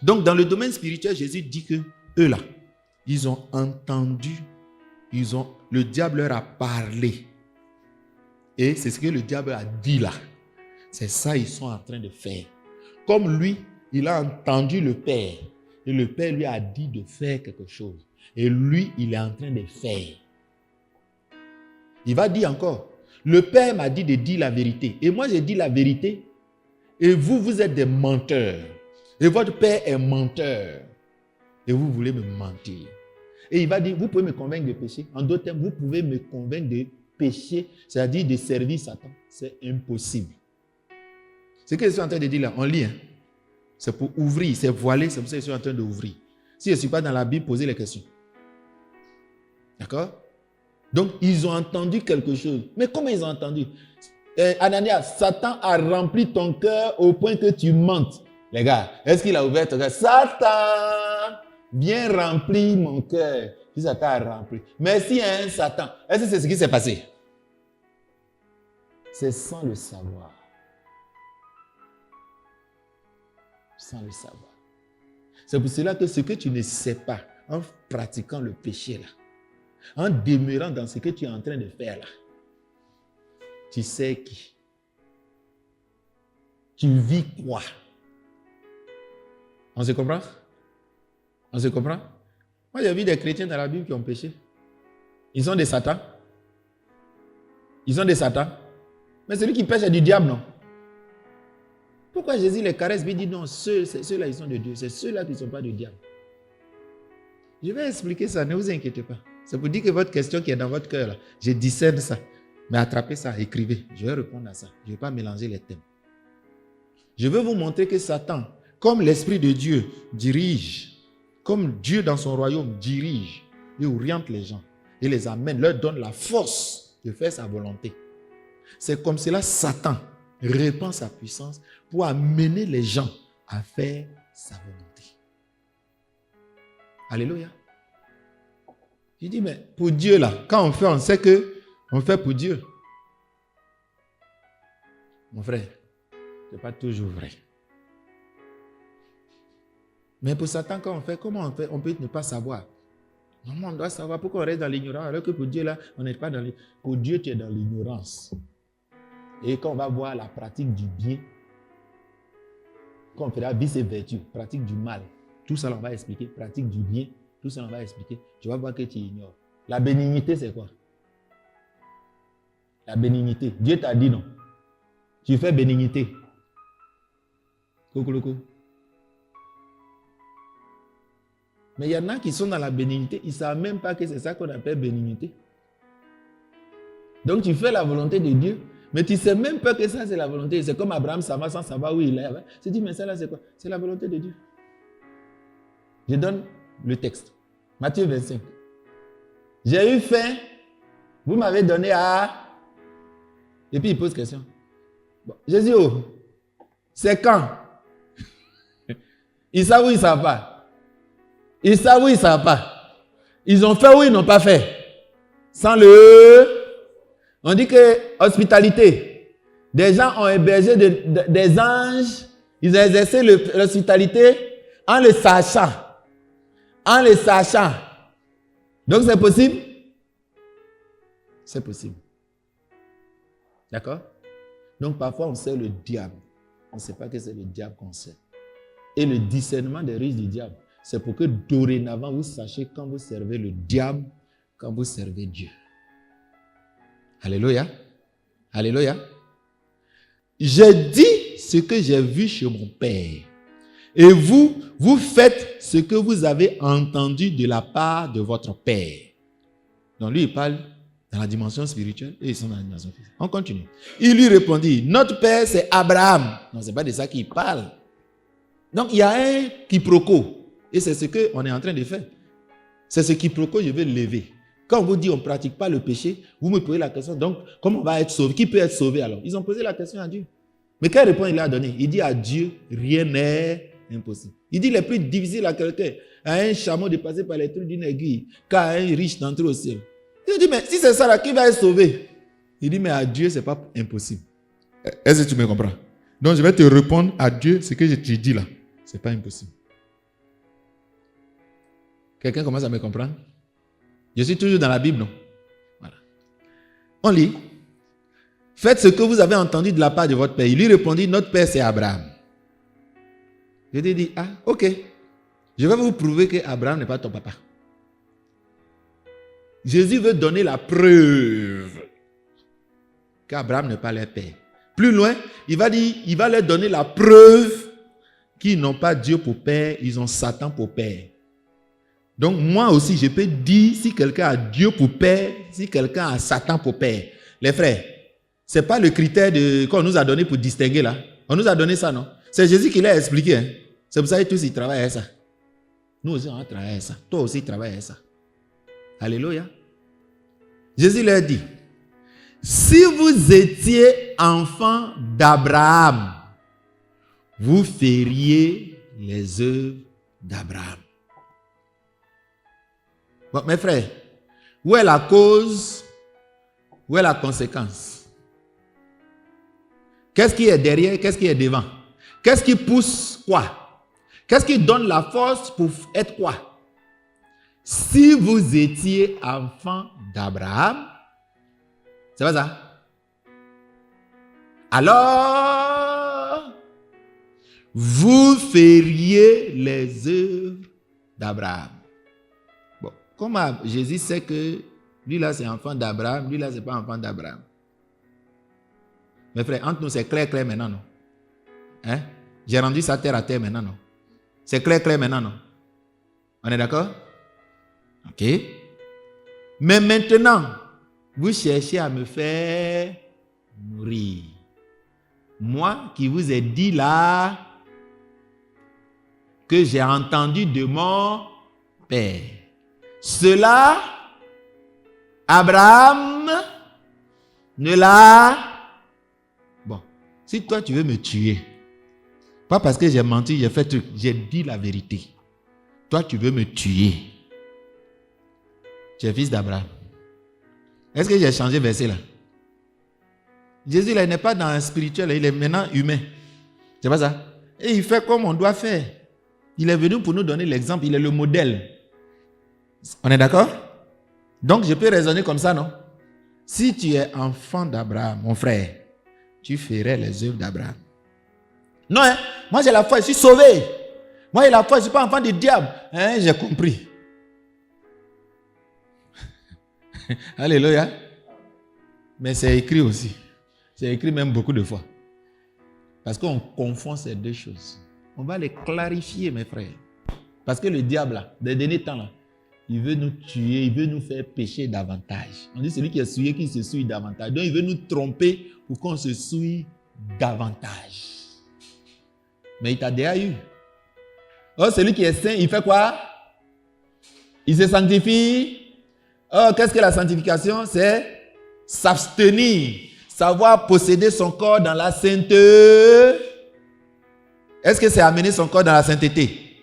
Donc dans le domaine spirituel, Jésus dit que eux là, ils ont entendu, le diable leur a parlé. Et c'est ce que le diable a dit là. C'est ça qu'ils sont en train de faire. Comme lui, il a entendu le Père. Et le Père lui a dit de faire quelque chose. Et lui, il est en train de faire. Il va dire encore, le Père m'a dit de dire la vérité. Et moi, j'ai dit la vérité. Et vous, vous êtes des menteurs. Et votre Père est menteur. Et vous voulez me mentir. Et il va dire, vous pouvez me convaincre de pécher. En d'autres termes, vous pouvez me convaincre de pécher, c'est-à-dire de servir Satan. C'est impossible. Ce que je suis en train de dire là, on lit. C'est pour ouvrir, c'est voilé, c'est pour ça que je suis en train d'ouvrir. Si je ne suis pas dans la Bible, posez les questions. D'accord? Donc, ils ont entendu quelque chose. Mais comment ils ont entendu? Ananias, Satan a rempli ton cœur au point que tu mentes. Les gars, est-ce qu'il a ouvert ton cœur? Satan, viens remplir mon cœur. Puis Satan a rempli. Merci, hein, Satan. Est-ce que c'est ce qui s'est passé? C'est sans le savoir. Sans le savoir. C'est pour cela que ce que tu ne sais pas, en pratiquant le péché là, en demeurant dans ce que tu es en train de faire là, tu sais qui? Tu vis quoi? On se comprend? On se comprend? Moi, j'ai vu des chrétiens dans la Bible qui ont péché. Ils sont des satans. Ils sont des satans. Mais celui qui pêche est du diable, non? Pourquoi Jésus les caresse et dit non, ceux-là, ils sont de Dieu. C'est ceux-là qui ne sont pas du diable. Je vais expliquer ça, ne vous inquiétez pas. C'est pour dire que votre question qui est dans votre cœur, là, je discerne ça. Mais attrapez ça, écrivez. Je vais répondre à ça. Je ne vais pas mélanger les thèmes. Je veux vous montrer que Satan, comme l'Esprit de Dieu dirige, comme Dieu dans son royaume dirige, il oriente les gens et les amène, leur donne la force de faire sa volonté. C'est comme cela Satan répand sa puissance pour amener les gens à faire sa volonté. Alléluia. Je dis, mais pour Dieu, là, quand on fait, on sait qu'on fait pour Dieu. Mon frère, ce n'est pas toujours vrai. Mais pour Satan, quand on fait, comment on fait? On peut ne pas savoir. Non, on doit savoir pourquoi on reste dans l'ignorance, alors que pour Dieu, là, on n'est pas dans l'ignorance. Pour Dieu, tu es dans l'ignorance. Et quand on va voir la pratique du bien, quand on fera vice et vertu, pratique du mal, tout ça, on va expliquer. Pratique du bien, tout ça, on va expliquer. Tu vas voir que tu ignores. La bénignité, c'est quoi? La bénignité. Dieu t'a dit non. Tu fais bénignité. Coucou. Mais il y en a qui sont dans la bénignité, ils ne savent même pas que c'est ça qu'on appelle bénignité. Donc tu fais la volonté de Dieu, mais tu ne sais même pas que ça c'est la volonté. C'est comme Abraham, ça va sans savoir où il est. Il se dit, mais ça là c'est quoi? C'est la volonté de Dieu. Je donne le texte. Matthieu 25. J'ai eu faim, vous m'avez donné à... Et puis il pose question. Bon, Jésus, c'est quand? Ils savent ou ils ne savent pas? Ils savent ou ils ne savent pas? Ils ont fait ou ils n'ont pas fait? Sans le... On dit que hospitalité. Des gens ont hébergé des anges. Ils ont exercé l'hospitalité en le sachant. En le sachant. Donc c'est possible? C'est possible. D'accord? Donc parfois on sait le diable. On ne sait pas que c'est le diable qu'on sait. Et le discernement des ruses du diable, c'est pour que dorénavant vous sachiez quand vous servez le diable, quand vous servez Dieu. Alléluia. Alléluia. J'ai dit ce que j'ai vu chez mon Père. Et vous faites ce que vous avez entendu de la part de votre Père. Donc lui, il parle dans la dimension spirituelle et ils sont dans la dimension physique. On continue. Il lui répondit, notre Père, c'est Abraham. Non, ce n'est pas de ça qu'il parle. Donc, il y a un quiproquo. Et c'est ce qu'on est en train de faire. C'est ce quiproquo que je vais lever. Quand on vous dit on ne pratique pas le péché, vous me posez la question, donc, comment on va être sauvé? Qui peut être sauvé alors? Ils ont posé la question à Dieu. Mais quelle réponse il a donnée? Il dit à Dieu, rien n'est impossible. Il dit, il est plus difficile à quelqu'un, à un chameau de passer par les trous d'une aiguille, qu'à un riche d'entrer au ciel. Il dit, mais si c'est ça là, qui va être sauvé? Il dit, mais à Dieu, ce n'est pas impossible. Est-ce que tu me comprends? Donc, je vais te répondre à Dieu, ce que je te dis là. Ce n'est pas impossible. Quelqu'un commence à me comprendre? Je suis toujours dans la Bible, non? Voilà. On lit. Faites ce que vous avez entendu de la part de votre père. Il lui répondit, notre père c'est Abraham. Je lui ai dit, ah, ok. Je vais vous prouver qu'Abraham n'est pas ton papa. Jésus veut donner la preuve qu'Abraham n'est pas leur père. Plus loin, il va leur donner la preuve qu'ils n'ont pas Dieu pour père, ils ont Satan pour père. Donc moi aussi, je peux dire si quelqu'un a Dieu pour père, si quelqu'un a Satan pour père. Les frères, ce n'est pas le critère qu'on nous a donné pour distinguer là. On nous a donné ça, non? C'est Jésus qui l'a expliqué. Hein? C'est pour ça que tous ils travaillent à ça. Nous aussi, on travaille à ça. Toi aussi, tu travailles à ça. Alléluia. Jésus leur dit, si vous étiez enfant d'Abraham, vous feriez les œuvres d'Abraham. Bon, mes frères, où est la cause? Où est la conséquence? Qu'est-ce qui est derrière? Qu'est-ce qui est devant? Qu'est-ce qui pousse quoi? Qu'est-ce qui donne la force pour être quoi? Si vous étiez enfant d'Abraham, c'est pas ça? Alors, vous feriez les œuvres d'Abraham. Bon, comment Jésus sait que lui là c'est enfant d'Abraham, lui là c'est pas enfant d'Abraham? Mes frères, entre nous c'est clair maintenant, non? Hein? J'ai rendu ça terre à terre maintenant, non? C'est clair maintenant, non? On est d'accord? Ok. Mais maintenant, vous cherchez à me faire mourir. Moi qui vous ai dit là que j'ai entendu de mon Père. Cela, Abraham ne l'a... Bon, si toi tu veux me tuer, pas parce que j'ai menti, j'ai fait truc, j'ai dit la vérité. Toi tu veux me tuer. Tu es fils d'Abraham. Est-ce que j'ai changé verset là? Jésus là, il n'est pas dans un spirituel, il est maintenant humain. C'est pas ça? Et il fait comme on doit faire. Il est venu pour nous donner l'exemple, il est le modèle. On est d'accord? Donc je peux raisonner comme ça, non? Si tu es enfant d'Abraham, mon frère, tu ferais les œuvres d'Abraham. Non, hein? Moi j'ai la foi, je suis sauvé. Moi j'ai la foi, je ne suis pas enfant du diable. Hein? J'ai compris. Alléluia. Mais c'est écrit aussi. C'est écrit même beaucoup de fois. Parce qu'on confond ces deux choses. On va les clarifier, mes frères. Parce que le diable, là, des derniers temps, là, il veut nous tuer, il veut nous faire pécher davantage. On dit celui qui est souillé, qui se souille davantage. Donc il veut nous tromper pour qu'on se souille davantage. Mais il t'a déjà eu. Oh, celui qui est saint, il fait quoi? Il se sanctifie. Oh, qu'est-ce que la sanctification? C'est s'abstenir. Savoir posséder son corps dans la sainteté. Est-ce que c'est amener son corps dans la sainteté?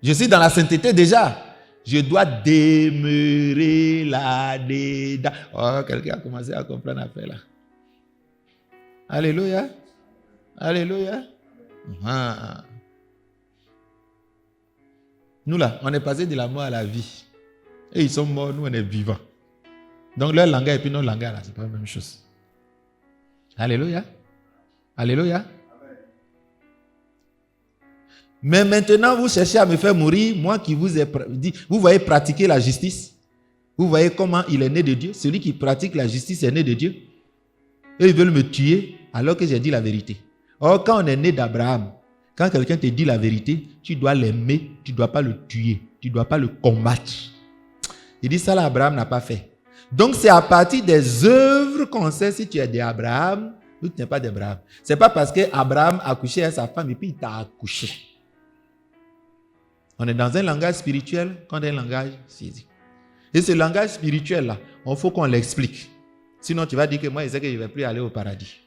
Je suis dans la sainteté déjà. Je dois demeurer là-dedans. Oh, quelqu'un a commencé à comprendre l'affaire là. Alléluia. Alléluia. Ah. Nous là, on est passé de la mort à la vie. Et ils sont morts, nous on est vivants. Donc leur langage et puis notre langage là, c'est pas la même chose. Alléluia. Alléluia. Mais maintenant, vous cherchez à me faire mourir, moi qui vous ai dit, vous voyez pratiquer la justice. Vous voyez comment il est né de Dieu. Celui qui pratique la justice est né de Dieu. Et ils veulent me tuer alors que j'ai dit la vérité. Or, quand on est né d'Abraham, quand quelqu'un te dit la vérité, tu dois l'aimer, tu ne dois pas le tuer, tu ne dois pas le combattre. Il dit ça là, Abraham n'a pas fait. Donc, c'est à partir des œuvres qu'on sait si tu es d'Abraham ou tu n'es pas d'Abraham. Ce n'est pas parce qu'Abraham a couché avec sa femme et puis il t'a accouché. On est dans un langage spirituel qu'on a un langage physique. Et ce langage spirituel-là, il faut qu'on l'explique. Sinon, tu vas dire que moi, je sais que je ne vais plus aller au paradis.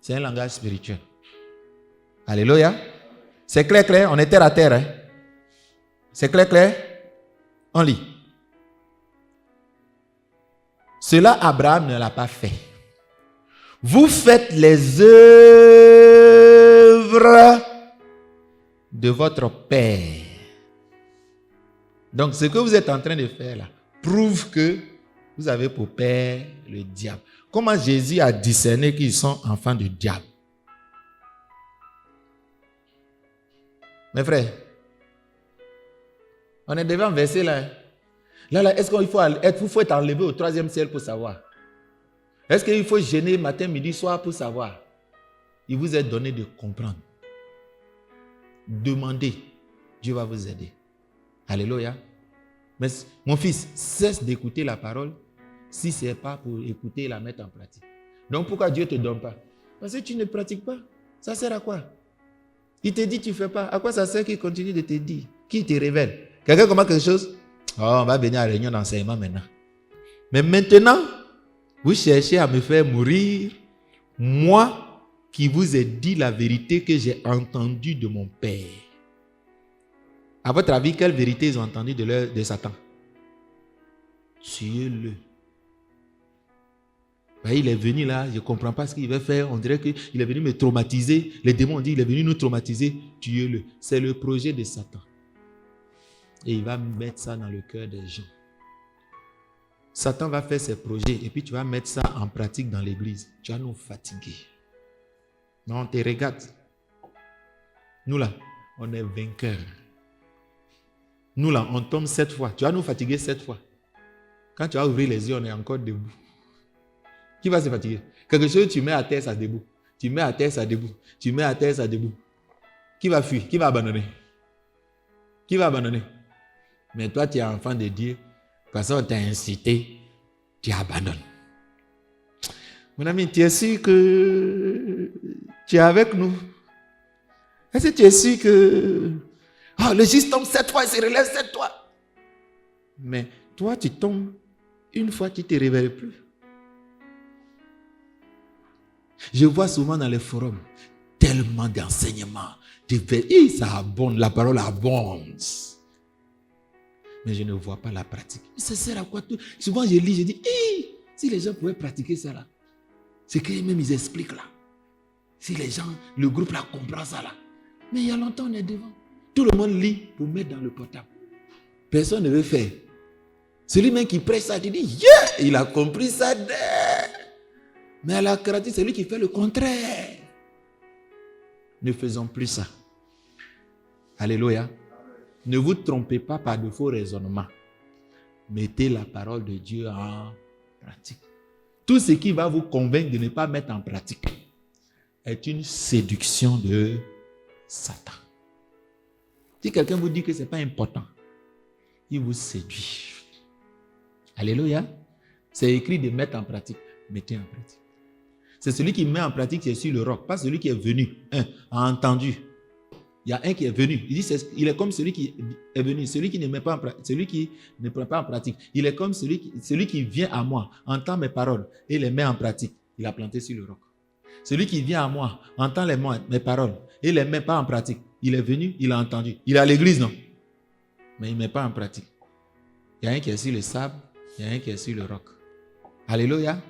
C'est un langage spirituel. Alléluia. C'est clair, clair. On est terre à terre. Hein? C'est clair, clair. On lit. Cela, Abraham ne l'a pas fait. Vous faites les œuvres de votre père. Donc, ce que vous êtes en train de faire là prouve que vous avez pour père le diable. Comment Jésus a discerné qu'ils sont enfants du diable? Mes frères, on est devant un verset là. Là, est-ce qu'il faut être enlevé au 3e ciel pour savoir? Est-ce qu'il faut jeûner matin, midi, soir pour savoir? Il vous est donné de comprendre. Demandez, Dieu va vous aider. Alléluia. Mais mon fils, cesse d'écouter la parole si ce n'est pas pour écouter et la mettre en pratique. Donc pourquoi Dieu ne te donne pas? Parce que tu ne pratiques pas. Ça sert à quoi? Il te dit tu ne fais pas. À quoi ça sert qu'il continue de te dire? Qui te révèle? Quelqu'un commence quelque chose? Oh, on va venir à la réunion d'enseignement maintenant. Mais maintenant, vous cherchez à me faire mourir, moi qui vous ai dit la vérité que j'ai entendue de mon Père. À votre avis, quelle vérité ils ont entendu de Satan? Tuez-le. Il est venu là, je ne comprends pas ce qu'il veut faire. On dirait qu'il est venu me traumatiser. Les démons ont dit, il est venu nous traumatiser. Tuez-le. C'est le projet de Satan. Et il va mettre ça dans le cœur des gens. Satan va faire ses projets et puis tu vas mettre ça en pratique dans l'église. Tu vas nous fatiguer. Non, on te regarde. Nous là, on est vainqueurs. Nous là, on tombe 7 fois. Tu vas nous fatiguer 7 fois. Quand tu vas ouvrir les yeux, on est encore debout. Qui va se fatiguer? Quelque chose, tu mets à terre, ça debout. Tu mets à terre, ça debout. Tu mets à terre, ça debout. Qui va fuir? Qui va abandonner? Qui va abandonner? Mais toi, tu es enfant de Dieu. Parce qu'on t'a incité, tu abandonnes. Mon ami, tu es sûr que tu es avec nous? Est-ce que tu es sûr que le juste tombe 7 fois, il se relève 7 fois? Mais toi, tu tombes une fois, tu ne te réveilles plus. Je vois souvent dans les forums tellement d'enseignements. Ça abonde, la parole abonde. Mais je ne vois pas la pratique. Ça sert à quoi tout? Souvent je lis, je dis, si les gens pouvaient pratiquer ça là, c'est qu'eux-mêmes ils expliquent là. Si les gens, le groupe là comprend ça là. Mais il y a longtemps on est devant. Tout le monde lit pour mettre dans le portable. Personne ne veut faire. Celui-même qui prêche ça, tu dis, il a compris ça. Mais à la pratique, c'est lui qui fait le contraire. Ne faisons plus ça. Alléluia. Ne vous trompez pas par de faux raisonnements. Mettez la parole de Dieu en pratique. Tout ce qui va vous convaincre de ne pas mettre en pratique est une séduction de Satan. Si quelqu'un vous dit que ce n'est pas important, il vous séduit. Alléluia. C'est écrit de mettre en pratique. Mettez en pratique. C'est celui qui met en pratique, c'est sur le roc. Pas celui qui est venu, a entendu. Il y a un qui est venu. Il dit, il est comme celui qui est venu. Celui qui ne met pas en pratique. Celui qui ne prend pas en pratique. Il est comme celui qui vient à moi, entend mes paroles et les met en pratique. Il a planté sur le roc. Celui qui vient à moi, entend mes paroles et les met pas en pratique. Il est venu, il a entendu. Il est à l'église, non? Mais il ne met pas en pratique. Il y a un qui est sur le sable, il y a un qui est sur le roc. Alléluia.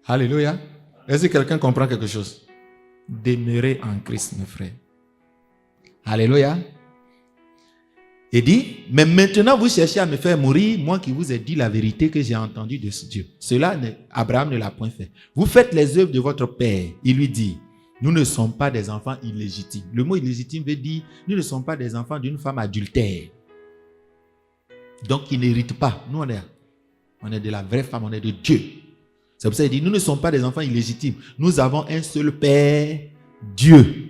Alléluia. Est-ce que quelqu'un comprend quelque chose? Demeurez en Christ, mes frères. Alléluia. Il dit, mais maintenant vous cherchez à me faire mourir, moi qui vous ai dit la vérité que j'ai entendue de ce Dieu. Cela, Abraham ne l'a point fait. Vous faites les œuvres de votre père. Il lui dit, nous ne sommes pas des enfants illégitimes. Le mot illégitime veut dire, nous ne sommes pas des enfants d'une femme adultère. Donc, qui n'héritent pas. Nous, on est de la vraie femme, on est de Dieu. C'est pour ça qu'il dit, nous ne sommes pas des enfants illégitimes. Nous avons un seul Père, Dieu.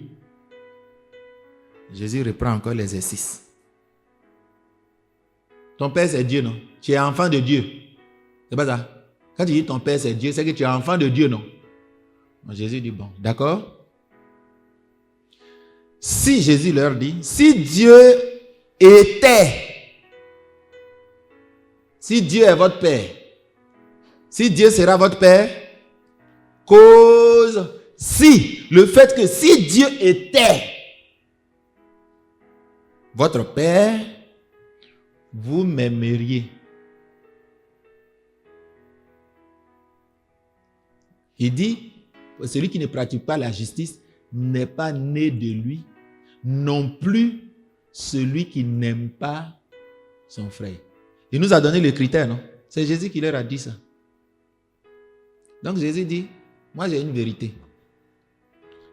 Jésus reprend encore l'exercice. Ton Père, c'est Dieu, non? Tu es enfant de Dieu. C'est pas ça? Quand tu dis ton Père, c'est Dieu, c'est que tu es enfant de Dieu, non? Donc Jésus dit, bon, d'accord? Si Jésus leur dit, si Dieu est votre Père, si Dieu sera votre Père, cause si, le fait que si Dieu était votre Père, vous m'aimeriez. Il dit, celui qui ne pratique pas la justice n'est pas né de lui, non plus celui qui n'aime pas son frère. Il nous a donné le critère, non? C'est Jésus qui leur a dit ça. Donc Jésus dit, moi j'ai une vérité.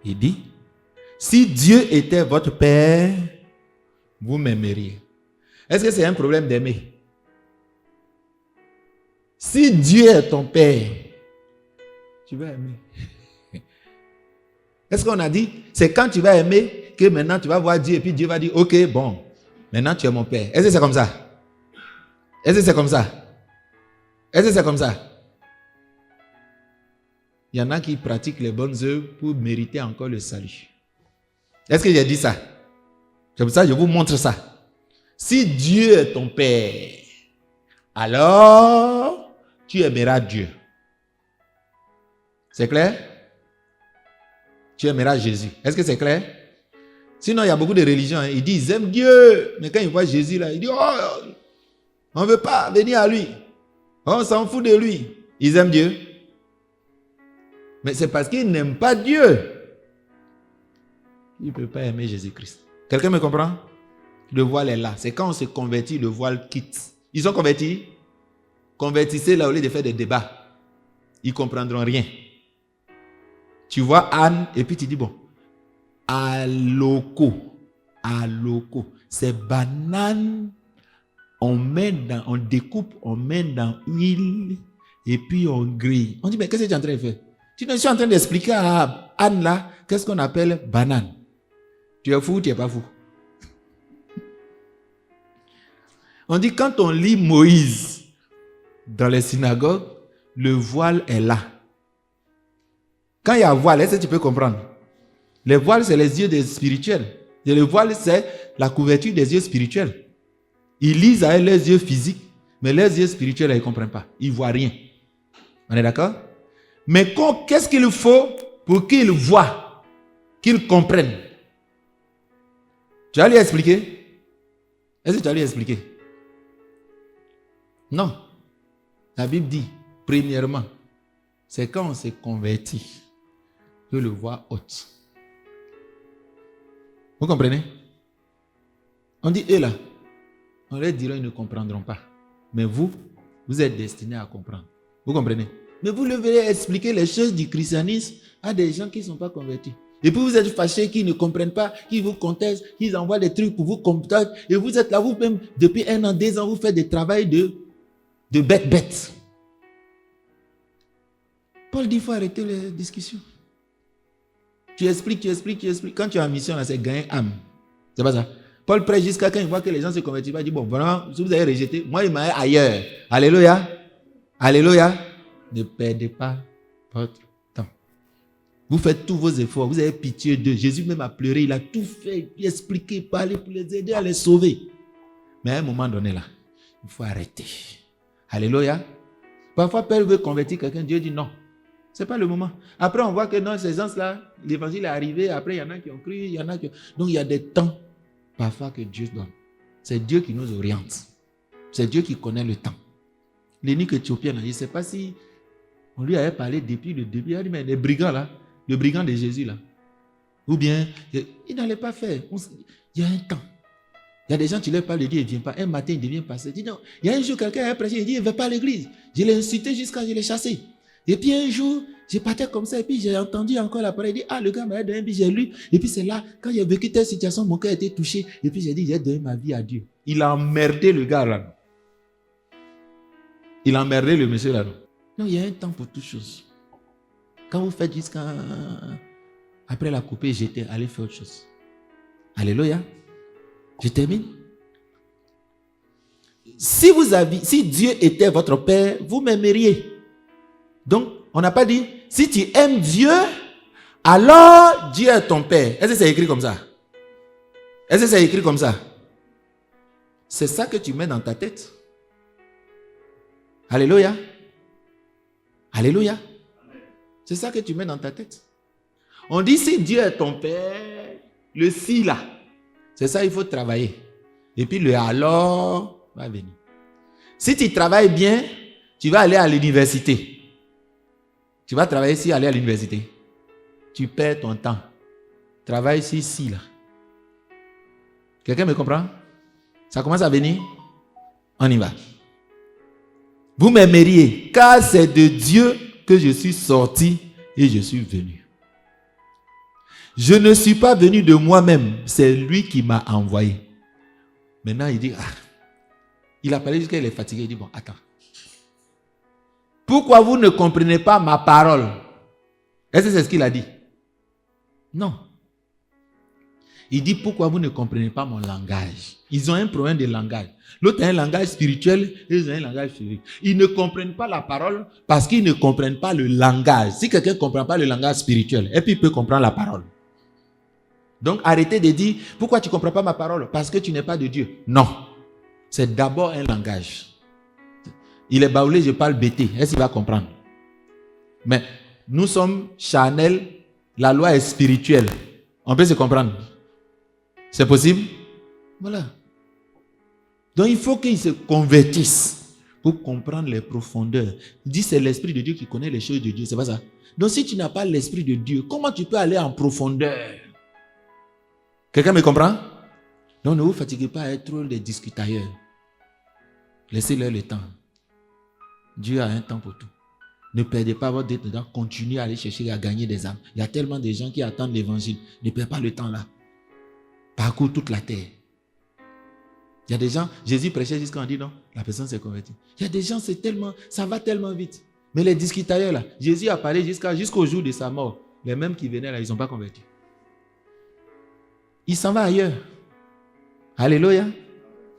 Il dit, si Dieu était votre Père, vous m'aimeriez. Est-ce que c'est un problème d'aimer? Si Dieu est ton Père, tu vas aimer. Est-ce qu'on a dit, c'est quand tu vas aimer que maintenant tu vas voir Dieu et puis Dieu va dire, ok, bon, maintenant tu es mon Père. Est-ce que c'est comme ça? Est-ce que c'est comme ça? Est-ce que c'est comme ça? Il y en a qui pratiquent les bonnes œuvres pour mériter encore le salut. Est-ce que j'ai dit ça? C'est pour ça que je vous montre ça. Si Dieu est ton Père, alors tu aimeras Dieu. C'est clair? Tu aimeras Jésus. Est-ce que c'est clair? Sinon, il y a beaucoup de religions. Ils disent, ils aiment Dieu. Mais quand ils voient Jésus, là, ils disent, oh, on ne veut pas venir à lui. On s'en fout de lui. Ils aiment Dieu. Mais c'est parce qu'ils n'aiment pas Dieu. Ils ne peuvent pas aimer Jésus-Christ. Quelqu'un me comprend? Le voile est là. C'est quand on se convertit, le voile quitte. Ils sont convertis? Convertissez là au lieu de faire des débats. Ils ne comprendront rien. Tu vois Anne et puis tu dis, bon, aloko, c'est banane, on découpe, on met dans l'huile et puis on grille. On dit, mais qu'est-ce que tu es en train de faire? Tu ne suis en train d'expliquer à Anne là, qu'est-ce qu'on appelle banane. Tu es fou ou tu n'es pas fou? On dit, quand on lit Moïse dans les synagogues, le voile est là. Quand il y a voile, est-ce que tu peux comprendre? Les voiles, c'est les yeux des spirituels. Et le voile, c'est la couverture des yeux spirituels. Ils lisent avec leurs yeux physiques, mais leurs yeux spirituels, ils ne comprennent pas. Ils ne voient rien. On est d'accord? Mais qu'est-ce qu'il faut pour qu'ils voient, qu'ils comprennent? Tu vas lui expliquer? Est-ce que tu vas lui expliquer? Non. La Bible dit, premièrement, c'est quand on s'est converti que le voile ôte. Vous comprenez? On dit, eux là, on leur dira, ils ne comprendront pas. Mais vous êtes destinés à comprendre. Vous comprenez? Mais vous devez expliquer les choses du christianisme à des gens qui ne sont pas convertis. Et puis vous êtes fâchés, qui ne comprennent pas, qui vous contestent, qui envoient des trucs pour vous contacter. Et vous êtes là, vous-même, depuis 1 an, 2 ans, vous faites des travails de bête. Paul dit, il faut arrêter les discussions. Tu expliques. Quand tu es en mission, là, c'est gagner âme. C'est pas ça. Paul prêche jusqu'à quand il voit que les gens se convertissent pas. Il dit, bon, vraiment, si vous avez rejeté, moi, il m'a ailleurs. Alléluia. Alléluia. Ne perdez pas votre temps. Vous faites tous vos efforts. Vous avez pitié d'eux. Jésus même a pleuré. Il a tout fait. Il a expliqué, parlé pour les aider à les sauver. Mais à un moment donné, là, il faut arrêter. Alléluia. Parfois, Père veut convertir quelqu'un. Dieu dit non. Ce n'est pas le moment. Après, on voit que dans ces gens-là, l'évangile est arrivé. Après, il y en a qui ont cru, il y en a qui ont... Donc, il y a des temps, parfois, que Dieu donne. C'est Dieu qui nous oriente. C'est Dieu qui connaît le temps. L'énigme éthiopienne, je ne sais pas si on lui avait parlé depuis le début. Il a dit, mais les brigands, là, le brigand de Jésus, là, ou bien, il n'allait pas faire. Il y a un temps. Il y a des gens, tu leur parles, ils disent, il ne vient pas. Un matin, il devient pasteur. Il dit, non. Il y a un jour, quelqu'un a prêché, il dit, il ne va pas à l'église. Je l'ai incité jusqu'à je l'ai chassé. Et puis un jour, je partais comme ça, et puis j'ai entendu encore la parole. Il dit, ah, le gars m'a donné, puis j'ai lu. Et puis c'est là, quand j'ai vécu telle situation, mon cœur a été touché. Et puis j'ai dit, j'ai donné ma vie à Dieu. Il a emmerdé le gars là. Il a emmerdé le monsieur là. Non, il y a un temps pour toutes choses. Quand vous faites jusqu'à... Après la couper, j'étais allé faire autre chose. Alléluia. Je termine. Si Dieu était votre Père, vous m'aimeriez. Donc, on n'a pas dit, si tu aimes Dieu, alors Dieu est ton Père. Est-ce que c'est écrit comme ça? Est-ce que c'est écrit comme ça? C'est ça que tu mets dans ta tête. Alléluia. Alléluia. C'est ça que tu mets dans ta tête. On dit, si Dieu est ton Père, le si là, c'est ça, il faut travailler. Et puis le alors va venir. Si tu travailles bien, tu vas aller à l'université. Tu vas travailler ici, aller à l'université. Tu perds ton temps. Travaille ici, là. Quelqu'un me comprend? Ça commence à venir? On y va. Vous m'aimeriez, car c'est de Dieu que je suis sorti et je suis venu. Je ne suis pas venu de moi-même, c'est lui qui m'a envoyé. Maintenant, il dit, il a parlé jusqu'à il est fatigué. Il dit, bon, attends. Pourquoi vous ne comprenez pas ma parole? Est-ce que c'est ce qu'il a dit? Non. Il dit, pourquoi vous ne comprenez pas mon langage? Ils ont un problème de langage. L'autre a un langage spirituel et ils ont un langage physique. Ils ne comprennent pas la parole parce qu'ils ne comprennent pas le langage. Si quelqu'un ne comprend pas le langage spirituel, et puis il peut comprendre la parole. Donc arrêtez de dire, pourquoi tu ne comprends pas ma parole? Parce que tu n'es pas de Dieu. Non. C'est d'abord un langage. Il est baoulé, je parle BT. Est-ce qu'il va comprendre? Mais nous sommes charnels, la loi est spirituelle. On peut se comprendre. C'est possible? Voilà. Donc il faut qu'ils se convertissent pour comprendre les profondeurs. Il dit c'est l'Esprit de Dieu qui connaît les choses de Dieu, c'est pas ça? Donc si tu n'as pas l'Esprit de Dieu, comment tu peux aller en profondeur? Quelqu'un me comprend? Donc ne vous fatiguez pas à être trop des discutailleurs. Laissez-leur le temps. Dieu a un temps pour tout. Ne perdez pas votre temps. Continuez à aller chercher à gagner des âmes. Il y a tellement de gens qui attendent l'évangile. Ne perdez pas le temps là. Parcours toute la terre. Il y a des gens, Jésus prêchait jusqu'à on dit non, la personne s'est convertie. Il y a des gens, ça va tellement vite. Mais les discuteurs là, Jésus a parlé jusqu'au jour de sa mort. Les mêmes qui venaient là, ils ne sont pas convertis. Il s'en va ailleurs. Alléluia.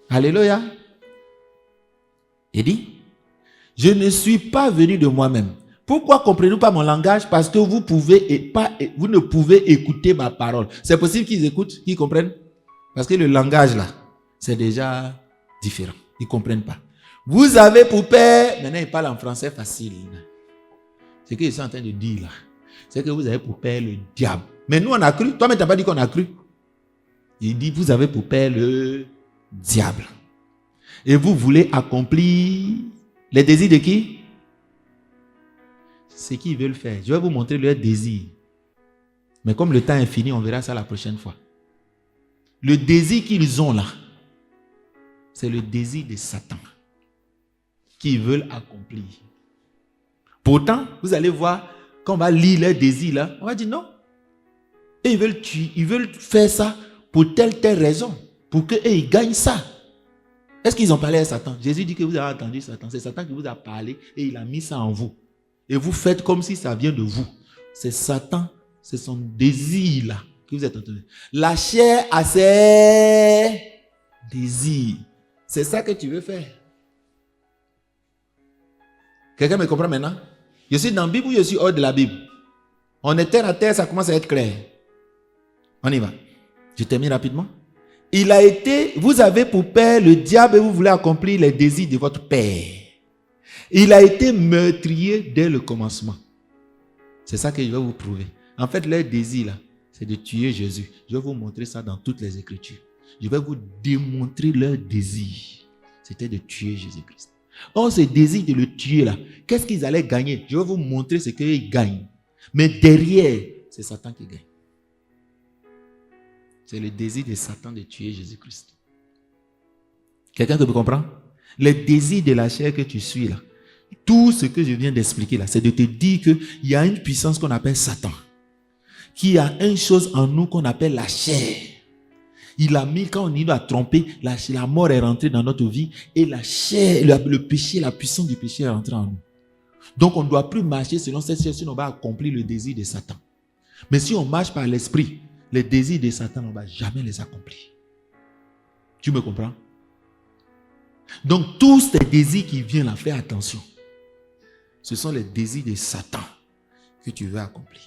Alléluia. Il dit, je ne suis pas venu de moi-même. Pourquoi comprenez-vous pas mon langage? Parce que vous ne pouvez écouter ma parole. C'est possible qu'ils écoutent, qu'ils comprennent? Parce que le langage là, c'est déjà différent. Ils ne comprennent pas. Vous avez pour père... Maintenant, il parle en français facile. Ce que je suis en train de dire là, c'est que vous avez pour père le diable. Mais nous, on a cru. Toi-même, tu n'as pas dit qu'on a cru. Il dit, vous avez pour père le diable. Et vous voulez accomplir les désirs de qui? Ce qu'ils veulent faire. Je vais vous montrer leurs désirs. Mais comme le temps est fini, on verra ça la prochaine fois. Le désir qu'ils ont là, c'est le désir de Satan qu'ils veulent accomplir. Pourtant, vous allez voir, quand on va lire leurs désirs là, on va dire non. Et ils veulent faire ça pour telle raison, pour qu'ils gagnent ça. Est-ce qu'ils ont parlé à Satan? Jésus dit que vous avez entendu Satan. C'est Satan qui vous a parlé et il a mis ça en vous. Et vous faites comme si ça vient de vous. C'est Satan, c'est son désir là que vous êtes entendu. La chair a ses désirs. C'est ça que tu veux faire. Quelqu'un me comprend maintenant? Je suis dans la Bible ou je suis hors de la Bible? On est terre à terre, ça commence à être clair. On y va. Je termine rapidement. Vous avez pour père le diable et vous voulez accomplir les désirs de votre père. Il a été meurtrier dès le commencement. C'est ça que je vais vous prouver. En fait, leur désir là, c'est de tuer Jésus. Je vais vous montrer ça dans toutes les Écritures. Je vais vous démontrer leur désir. C'était de tuer Jésus-Christ. Or, ce désir de le tuer là, qu'est-ce qu'ils allaient gagner? Je vais vous montrer ce qu'ils gagnent. Mais derrière, c'est Satan qui gagne. C'est le désir de Satan de tuer Jésus-Christ. Quelqu'un qui me comprend? Les désirs de la chair que tu suis là, tout ce que je viens d'expliquer là, c'est de te dire qu'il y a une puissance qu'on appelle Satan, qui a une chose en nous qu'on appelle la chair. Il a mis, quand on y a trompé, la mort est rentrée dans notre vie et la chair, le péché, la puissance du péché est rentrée en nous. Donc on ne doit plus marcher selon cette chair, sinon on va accomplir le désir de Satan. Mais si on marche par l'esprit, les désirs de Satan, on ne va jamais les accomplir. Tu me comprends? Donc tous ces désirs qui viennent là, fais attention. Ce sont les désirs de Satan que tu veux accomplir.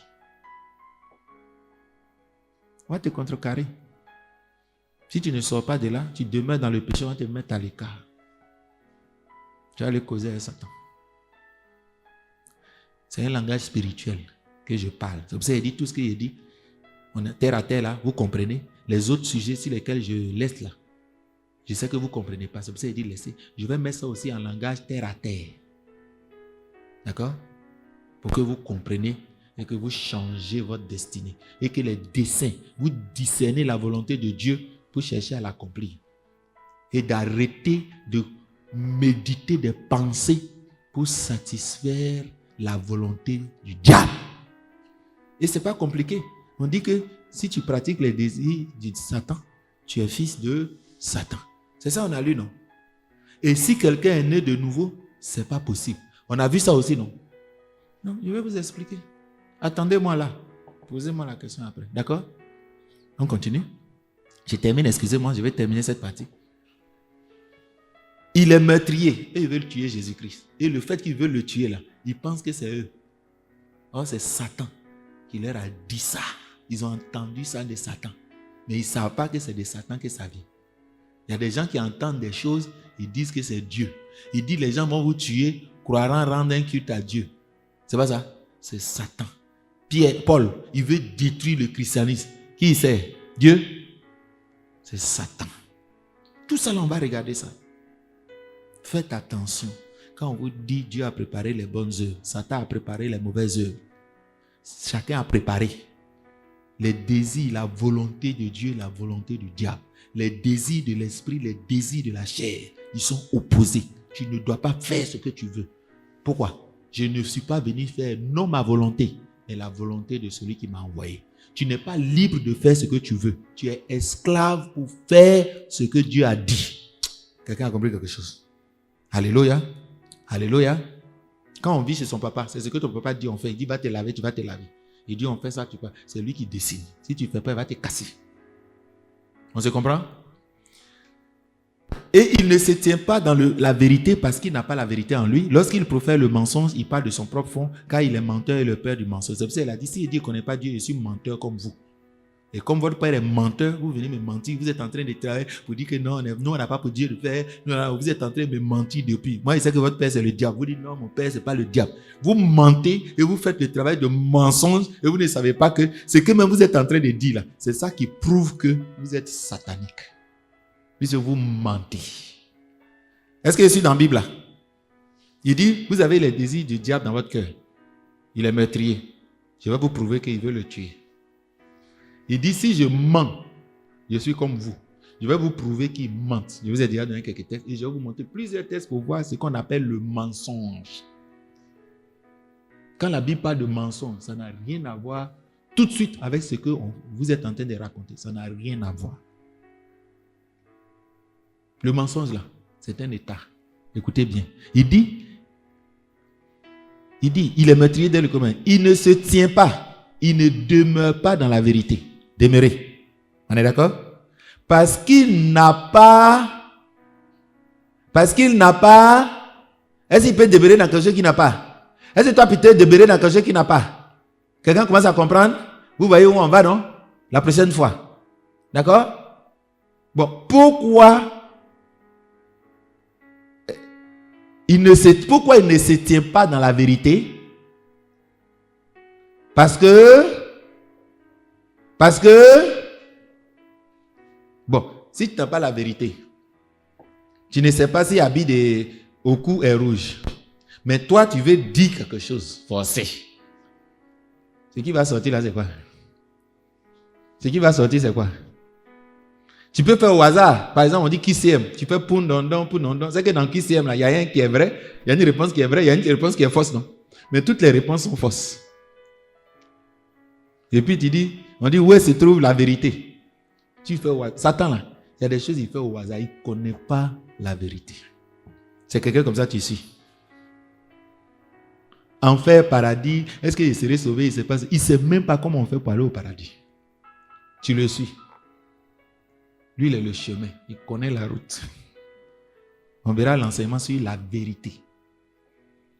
On va te contrecarrer. Si tu ne sors pas de là, tu demeures dans le péché, on va te mettre à l'écart. Tu vas aller causer à Satan. C'est un langage spirituel que je parle. C'est pour ça qu'il dit tout ce qu'il dit. On est terre à terre là, vous comprenez. Les autres sujets sur lesquels je laisse là, je sais que vous ne comprenez pas. C'est pour ça qu'il dit laissez. Je vais mettre ça aussi en langage terre à terre. D'accord? Pour que vous compreniez et que vous changez votre destinée. Et que les desseins, vous discernez la volonté de Dieu pour chercher à l'accomplir. Et d'arrêter de méditer des pensées pour satisfaire la volonté du diable. Et ce n'est pas compliqué. On dit que si tu pratiques les désirs de Satan, tu es fils de Satan. C'est ça on a lu, non? Et si quelqu'un est né de nouveau, ce n'est pas possible. On a vu ça aussi, non? Non, je vais vous expliquer. Attendez-moi là. Posez-moi la question après. D'accord? On continue. Je termine, excusez-moi, je vais terminer cette partie. Il est meurtrier et ils veulent tuer Jésus-Christ. Et le fait qu'ils veulent le tuer là, ils pensent que c'est eux. Or, c'est Satan qui leur a dit ça. Ils ont entendu ça de Satan. Mais ils ne savent pas que c'est de Satan que ça vient. Il y a des gens qui entendent des choses, ils disent que c'est Dieu. Il dit les gens vont vous tuer, croiront rendre un culte à Dieu. C'est pas ça? C'est Satan. Paul, il veut détruire le christianisme. Qui c'est? Dieu? C'est Satan. Tout ça, là, on va regarder ça. Faites attention. Quand on vous dit Dieu a préparé les bonnes œuvres, Satan a préparé les mauvaises œuvres. Chacun a préparé les désirs, la volonté de Dieu, la volonté du diable. Les désirs de l'esprit, les désirs de la chair, ils sont opposés. Tu ne dois pas faire ce que tu veux. Pourquoi? Je ne suis pas venu faire non ma volonté, mais la volonté de celui qui m'a envoyé. Tu n'es pas libre de faire ce que tu veux. Tu es esclave pour faire ce que Dieu a dit. Quelqu'un a compris quelque chose? Alléluia. Alléluia. Quand on vit chez son papa, c'est ce que ton papa dit, on fait. Il dit, va te laver, tu vas te laver. Il dit, on fait ça, tu peux. C'est lui qui décide. Si tu ne fais pas, il va te casser. On se comprend? Et il ne se tient pas dans la vérité parce qu'il n'a pas la vérité en lui. Lorsqu'il profère le mensonge, il parle de son propre fond, car il est menteur et le père du mensonge. C'est pour ça qu'il a dit, si il dit qu'on n'est pas Dieu, je suis menteur comme vous. Et comme votre père est menteur, vous venez me mentir. Vous êtes en train de travailler pour dire que non, nous on n'a pas pour Dieu de faire. Vous êtes en train de me mentir depuis. Moi, je sais que votre père c'est le diable. Vous dites non, mon père c'est pas le diable. Vous mentez et vous faites le travail de mensonge et vous ne savez pas que ce que même vous êtes en train de dire là, c'est ça qui prouve que vous êtes satanique. Puisque vous mentez. Est-ce que je suis dans la Bible là? Il dit, vous avez les désirs du diable dans votre cœur. Il est meurtrier. Je vais vous prouver qu'il veut le tuer. Il dit, si je mens, je suis comme vous. Je vais vous prouver qu'il ment. Je vous ai déjà donné quelques textes et je vais vous montrer plusieurs textes pour voir ce qu'on appelle le mensonge. Quand la Bible parle de mensonge, ça n'a rien à voir tout de suite avec ce que vous êtes en train de raconter. Ça n'a rien à voir. Le mensonge là, c'est un état. Écoutez bien. Il dit, il est meurtrier dès le commun. Il ne se tient pas. Il ne demeure pas dans la vérité. Demeurer. On est d'accord? Parce qu'il n'a pas. Est-ce qu'il peut demeurer dans quelque chose qu'il n'a pas? Est-ce que toi, tu peux demeurer dans quelque chose qu'il n'a pas? Quelqu'un commence à comprendre? Vous voyez où on va, non? La prochaine fois. D'accord? Bon, pourquoi il ne se tient pas dans la vérité? Parce que bon, si tu n'as pas la vérité, tu ne sais pas si l'habit au cou est rouge. Mais toi, tu veux dire quelque chose, forcé. Ce qui va sortir là, c'est quoi? Ce qui va sortir, c'est quoi? Tu peux faire au hasard. Par exemple, on dit qui s'aime. Tu fais pour non. C'est que dans qui s'aime, là, il y a un qui est vrai, il y a une réponse qui est vraie, il y a une réponse qui est fausse, non? Mais toutes les réponses sont fausses. Et puis on dit où se trouve la vérité? Tu fais au hasard. Satan là, il y a des choses qu'il fait au hasard, il ne connaît pas la vérité. C'est quelqu'un comme ça, tu suis. Enfer, paradis, est-ce qu'il serait sauvé? Il ne sait même pas comment on fait pour aller au paradis. Tu le suis. Lui, il est le chemin. Il connaît la route. On verra l'enseignement sur la vérité.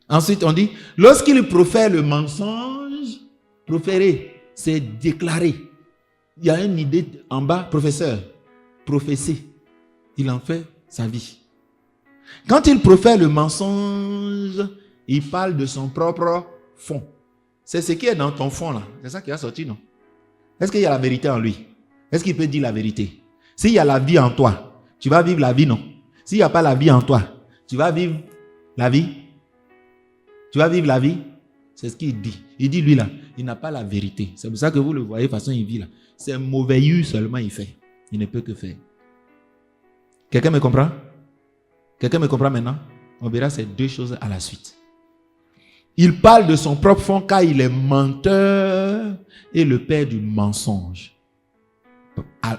Ensuite, on dit, lorsqu'il profère le mensonge, proférer, c'est déclarer. Il y a une idée en bas, professeur, prophétie. Il en fait sa vie. Quand il profère le mensonge, il parle de son propre fond. C'est ce qui est dans ton fond là. C'est ça qui a sorti, non? Est-ce qu'il y a la vérité en lui? Est-ce qu'il peut dire la vérité? S'il y a la vie en toi, tu vas vivre la vie, non? S'il n'y a pas la vie en toi, tu vas vivre la vie? Tu vas vivre la vie? C'est ce qu'il dit. Il dit, lui là, il n'a pas la vérité. C'est pour ça que vous le voyez, de toute façon, il vit là. C'est mauvais seulement il fait. Il ne peut que faire. Quelqu'un me comprend? Quelqu'un me comprend maintenant? On verra ces deux choses à la suite. Il parle de son propre fond car il est menteur et le père du mensonge.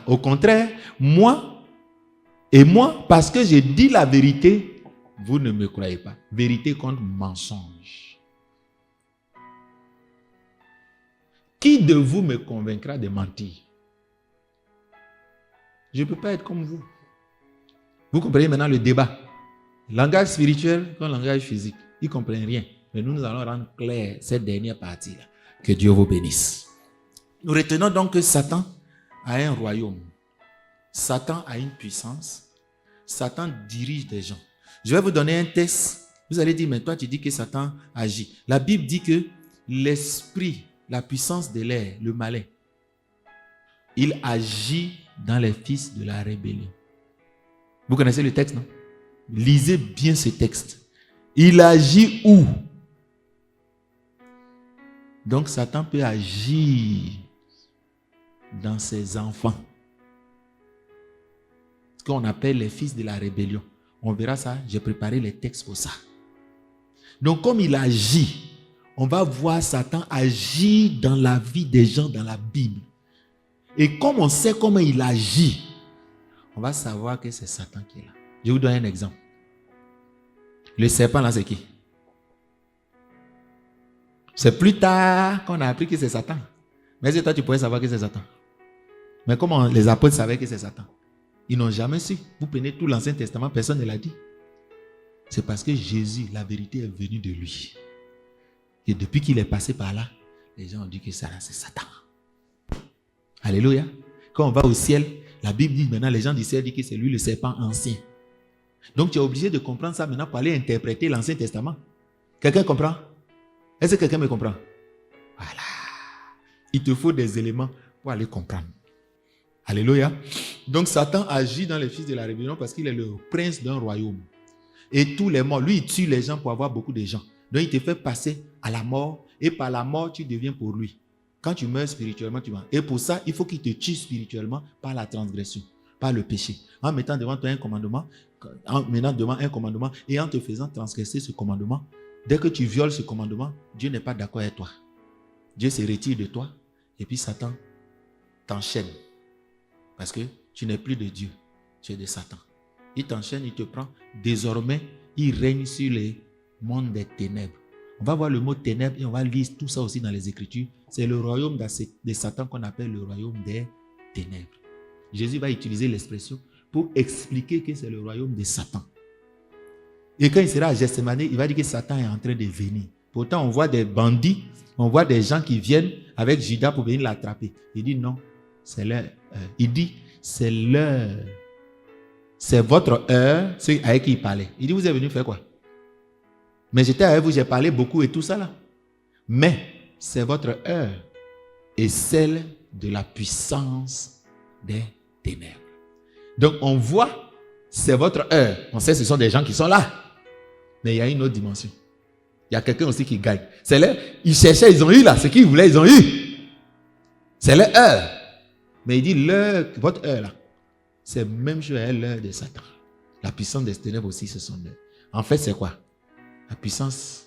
Au contraire, moi, parce que j'ai dit la vérité, vous ne me croyez pas. Vérité contre mensonge. Qui de vous me convaincra de mentir? Je ne peux pas être comme vous. Vous comprenez maintenant le débat. Langage spirituel comme langage physique. Ils ne comprennent rien. Mais nous allons rendre clair cette dernière partie-là. Que Dieu vous bénisse. Nous retenons donc que Satan a un royaume. Satan a une puissance. Satan dirige des gens. Je vais vous donner un texte. Vous allez dire, mais toi, tu dis que Satan agit. La Bible dit que l'esprit, la puissance de l'air, le malin, il agit dans les fils de la rébellion. Vous connaissez le texte, non? Lisez bien ce texte. Il agit où? Donc, Satan peut agir dans ses enfants. Ce qu'on appelle les fils de la rébellion. On verra ça, j'ai préparé les textes pour ça. Donc, comme il agit, on va voir Satan agir dans la vie des gens dans la Bible. Et comme on sait comment il agit, on va savoir que c'est Satan qui est là. Je vous donne un exemple. Le serpent là, c'est qui? C'est plus tard qu'on a appris que c'est Satan. Mais si toi, tu pourrais savoir que c'est Satan. Mais comment les apôtres savaient que c'est Satan? Ils n'ont jamais su. Vous prenez tout l'Ancien Testament, personne ne l'a dit. C'est parce que Jésus, la vérité est venue de lui. Et depuis qu'il est passé par là, les gens ont dit que ça là, c'est Satan. Alléluia. Quand on va au ciel, la Bible dit maintenant, les gens du ciel disent que c'est lui le serpent ancien. Donc tu es obligé de comprendre ça maintenant pour aller interpréter l'Ancien Testament. Quelqu'un comprend? Est-ce que quelqu'un me comprend? Voilà. Il te faut des éléments pour aller comprendre. Alléluia. Donc Satan agit dans les fils de la rébellion parce qu'il est le prince d'un royaume. Et tous les morts, lui il tue les gens pour avoir beaucoup de gens. Donc il te fait passer à la mort et par la mort tu deviens pour lui. Quand tu meurs spirituellement, tu vas. Et pour ça, il faut qu'il te tue spirituellement par la transgression, par le péché. En mettant devant toi un commandement, et en te faisant transgresser ce commandement, dès que tu violes ce commandement, Dieu n'est pas d'accord avec toi. Dieu se retire de toi et puis Satan t'enchaîne. Parce que tu n'es plus de Dieu, tu es de Satan. Il t'enchaîne, il te prend. Désormais, il règne sur les mondes des ténèbres. On va voir le mot ténèbres et on va lire tout ça aussi dans les Écritures. C'est le royaume de Satan qu'on appelle le royaume des ténèbres. Jésus va utiliser l'expression pour expliquer que c'est le royaume de Satan. Et quand il sera à Gethsémane, il va dire que Satan est en train de venir. Pourtant, on voit des bandits, on voit des gens qui viennent avec Judas pour venir l'attraper. Il dit non, c'est leur heure. Il dit c'est l'heure. C'est votre heure, ceux avec qui il parlait. Il dit vous êtes venus faire quoi? Mais j'étais avec vous, j'ai parlé beaucoup et tout ça là. Mais c'est votre heure et celle de la puissance des ténèbres. Donc on voit, c'est votre heure. On sait que ce sont des gens qui sont là. Mais il y a une autre dimension. Il y a quelqu'un aussi qui gagne. C'est là, ils cherchaient, ils ont eu là. Ce qu'ils voulaient, ils ont eu. C'est leur heure. Mais il dit, votre heure là, c'est même chose à l'heure de Satan. La puissance des ténèbres aussi, ce sont l'heure. En fait, c'est quoi? La puissance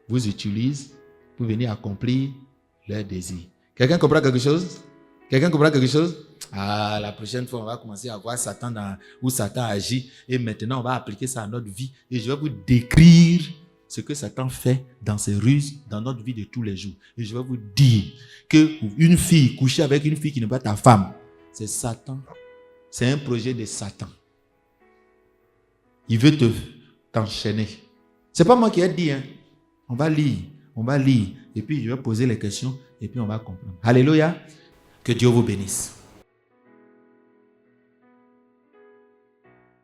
vous utilise pour venir accomplir leurs désirs. Quelqu'un comprend quelque chose? Quelqu'un comprend quelque chose? Ah, la prochaine fois, on va commencer à voir Satan où Satan agit. Et maintenant, on va appliquer ça à notre vie. Et je vais vous décrire ce que Satan fait dans ses ruses, dans notre vie de tous les jours. Et je vais vous dire qu'une fille, coucher avec une fille qui n'est pas ta femme, c'est Satan. C'est un projet de Satan. Il veut t'enchaîner. C'est pas moi qui ai dit. Hein. On va lire. Et puis, je vais poser les questions. Et puis, on va comprendre. Alléluia. Que Dieu vous bénisse.